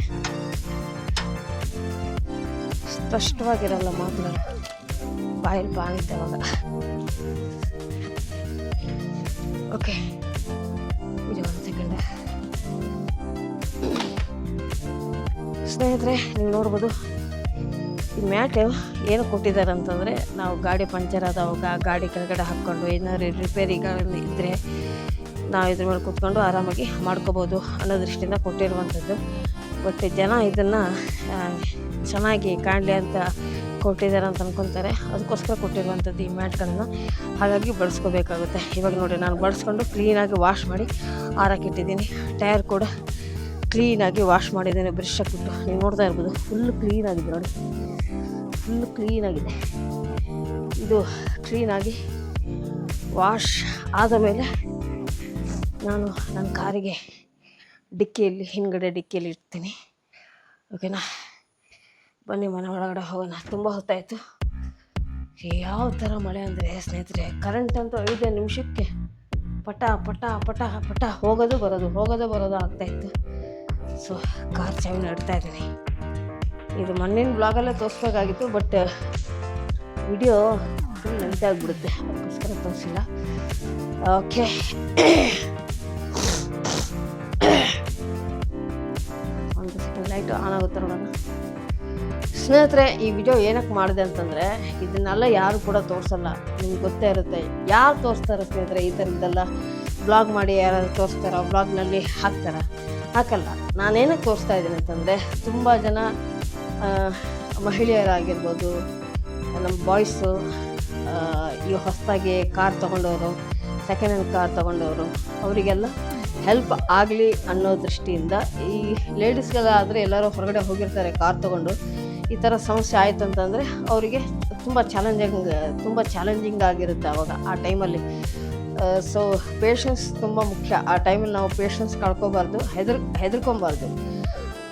ಸ್ಪಷ್ಟವಾಗಿರಲ್ಲ ಮಾತುಗಳು, ಬಾಯಲ್ಲಿ ಪಾನ್ ಇದ್ದೆ ಅವಾಗ. ಓಕೆ, ಇದು ಒಂದು ಸೆಕೆಂಡ್. ಸ್ನೇಹಿತರೆ, ನೀವು ನೋಡ್ಬೋದು ಈ ಮ್ಯಾಟ್ ಏನು ಕೊಟ್ಟಿದ್ದಾರೆ ಅಂತಂದರೆ, ನಾವು ಗಾಡಿ ಪಂಚರ್ ಆದವಾಗ ಗಾಡಿ ಕೆಳಗಡೆ ಹಾಕ್ಕೊಂಡು ಏನಾದ್ರು ರಿಪೇರಿಗಳನ್ನು ಇದ್ದರೆ ನಾವು ಇದ್ರ ಮೇಲೆ ಕೂತ್ಕೊಂಡು ಆರಾಮಾಗಿ ಮಾಡ್ಕೋಬೋದು ಅನ್ನೋ ದೃಷ್ಟಿಯಿಂದ ಕೊಟ್ಟಿರುವಂಥದ್ದು. ಬಟ್ ಜನ ಇದನ್ನು ಚೆನ್ನಾಗಿ ಕಾಣಲಿ ಅಂತ ಕೊಟ್ಟಿದ್ದಾರೆ ಅಂತ ಅಂದ್ಕೊತಾರೆ. ಅದಕ್ಕೋಸ್ಕರ ಕೊಟ್ಟಿರುವಂಥದ್ದು ಈ ಮ್ಯಾಟ್ಗಳನ್ನು. ಹಾಗಾಗಿ ಬಳಸ್ಕೋಬೇಕಾಗುತ್ತೆ. ಇವಾಗ ನೋಡಿ, ನಾನು ಬಳಸ್ಕೊಂಡು ಕ್ಲೀನಾಗಿ ವಾಶ್ ಮಾಡಿ ಆರಕ್ಕಿಟ್ಟಿದ್ದೀನಿ. ಟೈರ್ ಕೂಡ ಕ್ಲೀನಾಗಿ ವಾಶ್ ಮಾಡಿದ್ದೇನೆ, ಬ್ರಷ್ ಹಾಕ್ಬಿಟ್ಟು. ನೀವು ನೋಡ್ತಾ ಇರ್ಬೋದು, ಫುಲ್ ಕ್ಲೀನಾಗಿದೆ ನೋಡಿ, ಫುಲ್ ಕ್ಲೀನಾಗಿದೆ. ಇದು ಕ್ಲೀನಾಗಿ ವಾಶ್ ಆದ ಮೇಲೆ ನಾನು ನನ್ನ ಕಾರಿಗೆ ಡಿಕ್ಕಿಯಲ್ಲಿ, ಹಿಂದ್ಗಡೆ ಡಿಕ್ಕಿಯಲ್ಲಿ ಇಡ್ತೀನಿ. ಓಕೆನಾ? ಬನ್ನಿ ಮನೆ ಒಳಗಡೆ ಹೋಗೋಣ. ತುಂಬ ಹೊತ್ತಾಯಿತು. ಯಾವ ಥರ ಮಳೆ ಅಂದರೆ ಸ್ನೇಹಿತರೆ, ಕರೆಂಟ್ ಅಂತೂ 5 ನಿಮಿಷಕ್ಕೆ ಪಟ ಪಟ ಪಟ ಪಟ ಹೋಗೋದು ಬರೋದು ಆಗ್ತಾಯಿತ್ತು. ಸೊ ಕಾರ್ ಚಾವಿನ ಇಡ್ತಾ ಇದ್ದೀನಿ. ಇದು ಮೊನ್ನಿನ ಬ್ಲಾಗಲ್ಲೇ ತೋರಿಸ್ಬೇಕಾಗಿತ್ತು, ಬಟ್ ವಿಡಿಯೋ ಫುಲ್ ಲೆಂತ್ ಆಗಿಬಿಡುತ್ತೆ, ಅದಕ್ಕೋಸ್ಕರ ತೋರಿಸಿಲ್ಲ. ಓಕೆ, ಒಂದು ಸೆಕೆಂಡ್ ಲೈಟ್ ಆನ್ ಆಗುತ್ತೆ ನೋಡೋಣ. ಸ್ನೇಹಿತರೆ, ಈ ವಿಡಿಯೋ ಏನಕ್ಕೆ ಮಾಡಿದೆ ಅಂತಂದರೆ, ಇದನ್ನೆಲ್ಲ ಯಾರು ಕೂಡ ತೋರಿಸಲ್ಲ. ನಿಮ್ಗೆ ಗೊತ್ತೇ ಇರುತ್ತೆ ಯಾರು ತೋರಿಸ್ತಾರೆ ಸ್ನೇಹಿತರೆ. ಈ ಥರದ್ದೆಲ್ಲ ಬ್ಲಾಗ್ ಮಾಡಿ ಯಾರಾದ್ರು ತೋರಿಸ್ತಾರೋ, ಬ್ಲಾಗ್ನಲ್ಲಿ ಹಾಕಲ್ಲ. ನಾನೇನಕ್ಕೆ ತೋರಿಸ್ತಾ ಇದ್ದೀನಿ ಅಂತಂದರೆ, ತುಂಬ ಜನ ಮಹಿಳೆಯರಾಗಿರ್ಬೋದು, ನಮ್ಮ ಬಾಯ್ಸು, ಈ ಹೊಸದಾಗಿ ಕಾರ್ ತೊಗೊಂಡವರು, ಸೆಕೆಂಡ್ ಹ್ಯಾಂಡ್ ಕಾರ್ ತೊಗೊಂಡವರು, ಅವರಿಗೆಲ್ಲ ಹೆಲ್ಪ್ ಆಗಲಿ ಅನ್ನೋ ದೃಷ್ಟಿಯಿಂದ. ಈ ಲೇಡೀಸ್ಗೆಲ್ಲಾದರೆ ಎಲ್ಲರೂ ಹೊರಗಡೆ ಹೋಗಿರ್ತಾರೆ ಕಾರ್ ತೊಗೊಂಡು, ಈ ಥರ ಸಮಸ್ಯೆ ಆಯಿತು ಅಂತಂದರೆ ಅವರಿಗೆ ತುಂಬ ಚಾಲೆಂಜಿಂಗ್ ಆಗಿರುತ್ತೆ ಆವಾಗ, ಆ ಟೈಮಲ್ಲಿ. ಸೊ ಪೇಷನ್ಸ್ ತುಂಬ ಮುಖ್ಯ. ಆ ಟೈಮಲ್ಲಿ ನಾವು ಪೇಷನ್ಸ್ ಕಳ್ಕೊಬಾರ್ದು, ಹೆದರ್ಕೊಬಾರ್ದು.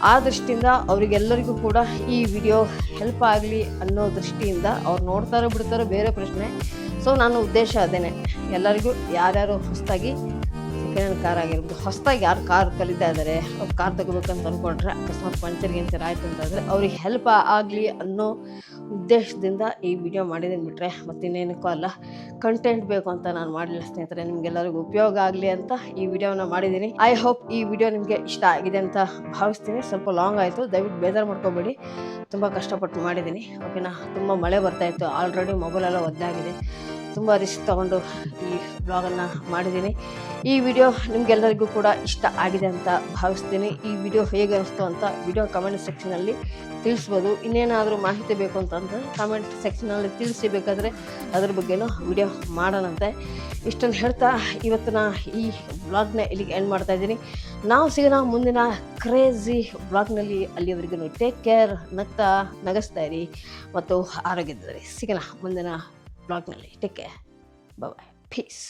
ಆ ದೃಷ್ಟಿಯಿಂದ ಅವರಿಗೆಲ್ಲರಿಗೂ ಕೂಡ ಈ ವಿಡಿಯೋ ಹೆಲ್ಪ್ ಆಗಲಿ ಅನ್ನೋ ದೃಷ್ಟಿಯಿಂದ ಅವ್ರು ನೋಡ್ತಾರೋ ಬಿಡ್ತಾರೋ ಬೇರೆ ಪ್ರಶ್ನೆ. ಸೊ ನನ್ನ ಉದ್ದೇಶ ಅದೇನೆ, ಎಲ್ಲರಿಗೂ ಯಾರ್ಯಾರು ಹೊಸದಾಗಿ ಸೆಕೆಂಡ್ ಹ್ಯಾಂಡ್ ಕಾರ್ ಆಗಿರ್ಬೋದು, ಹೊಸದಾಗಿ ಯಾರು ಕಾರ್ ಕಲಿತಾ ಇದ್ದಾರೆ, ಅವ್ರು ಕಾರ್ ತಗೋಬೇಕಂತ ಅಂದ್ಕೊಂಡ್ರೆ, ಅಕಸ್ಮಾತ್ ಪಂಚರ್ ಆಯಿತು ಅಂತಂದರೆ ಅವ್ರಿಗೆ ಹೆಲ್ಪ್ ಆಗಲಿ ಅನ್ನೋ ಉದ್ದೇಶದಿಂದ ಈ ವಿಡಿಯೋ ಮಾಡಿದ್ದೀನಿ ಬಿಟ್ಟರೆ ಮತ್ತಿನ್ನೇನಕ್ಕೂ ಅಲ್ಲ. ಕಂಟೆಂಟ್ ಬೇಕು ಅಂತ ನಾನು ಮಾಡಲಿಲ್ಲ ಸ್ನೇಹಿತರೆ, ನಿಮಗೆಲ್ಲರಿಗೂ ಉಪಯೋಗ ಆಗಲಿ ಅಂತ ಈ ವಿಡಿಯೋನ ಮಾಡಿದ್ದೀನಿ. ಐ ಹೋಪ್ ಈ ವಿಡಿಯೋ ನಿಮಗೆ ಇಷ್ಟ ಆಗಿದೆ ಅಂತ ಭಾವಿಸ್ತೀನಿ. ಸ್ವಲ್ಪ ಲಾಂಗ್ ಆಯಿತು, ದಯವಿಟ್ಟು ಬೇಜಾರು ಮಾಡ್ಕೊಬೇಡಿ, ತುಂಬ ಕಷ್ಟಪಟ್ಟು ಮಾಡಿದ್ದೀನಿ. ಓಕೆನಾ? ತುಂಬ ಮಳೆ ಬರ್ತಾಯಿತ್ತು, ಆಲ್ರೆಡಿ ಮೊಬೈಲೆಲ್ಲ ಒದ್ದಾಗಿದೆ. ತುಂಬ ರಿಸ್ಕ್ ತೊಗೊಂಡು ಈ ಬ್ಲಾಗನ್ನು ಮಾಡಿದ್ದೀನಿ. ಈ ವಿಡಿಯೋ ನಿಮಗೆಲ್ಲರಿಗೂ ಕೂಡ ಇಷ್ಟ ಆಗಿದೆ ಅಂತ ಭಾವಿಸ್ತೀನಿ. ಈ ವಿಡಿಯೋ ಹೇಗೆ ಅನಿಸ್ತು ಅಂತ ವಿಡಿಯೋ ಕಮೆಂಟ್ ಸೆಕ್ಷನಲ್ಲಿ ತಿಳಿಸ್ಬೋದು. ಇನ್ನೇನಾದರೂ ಮಾಹಿತಿ ಬೇಕು ಅಂತಂದರೆ ಕಮೆಂಟ್ ಸೆಕ್ಷನಲ್ಲಿ ತಿಳಿಸಿ, ಬೇಕಾದರೆ ಅದ್ರ ಬಗ್ಗೆನೂ ವಿಡಿಯೋ ಮಾಡೋಣಂತೆ. ಇಷ್ಟನ್ನು ಹೇಳ್ತಾ ಇವತ್ತಿನ ಈ ಬ್ಲಾಗ್ನ ಇಲ್ಲಿಗೆ ಎಂಡ್ ಮಾಡ್ತಾಯಿದ್ದೀನಿ. ನಾವು ಸಿಗೋಣ ಮುಂದಿನ ಕ್ರೇಜಿ ಬ್ಲಾಗ್ನಲ್ಲಿ. ಅಲ್ಲಿವರೆಗೂ ಟೇಕ್ ಕೇರ್, ನಗಿಸ್ತಾ ಇರಿ ಮತ್ತು ಆರೋಗ್ಯದಲ್ಲಿ ಸಿಗೋಣ ಮುಂದಿನ ಬ್ಲಾಗ್ನಲ್ಲಿ. ಟೇಕ್ ಕೇರ್, ಬಾಯ್, ಪೀಸ್.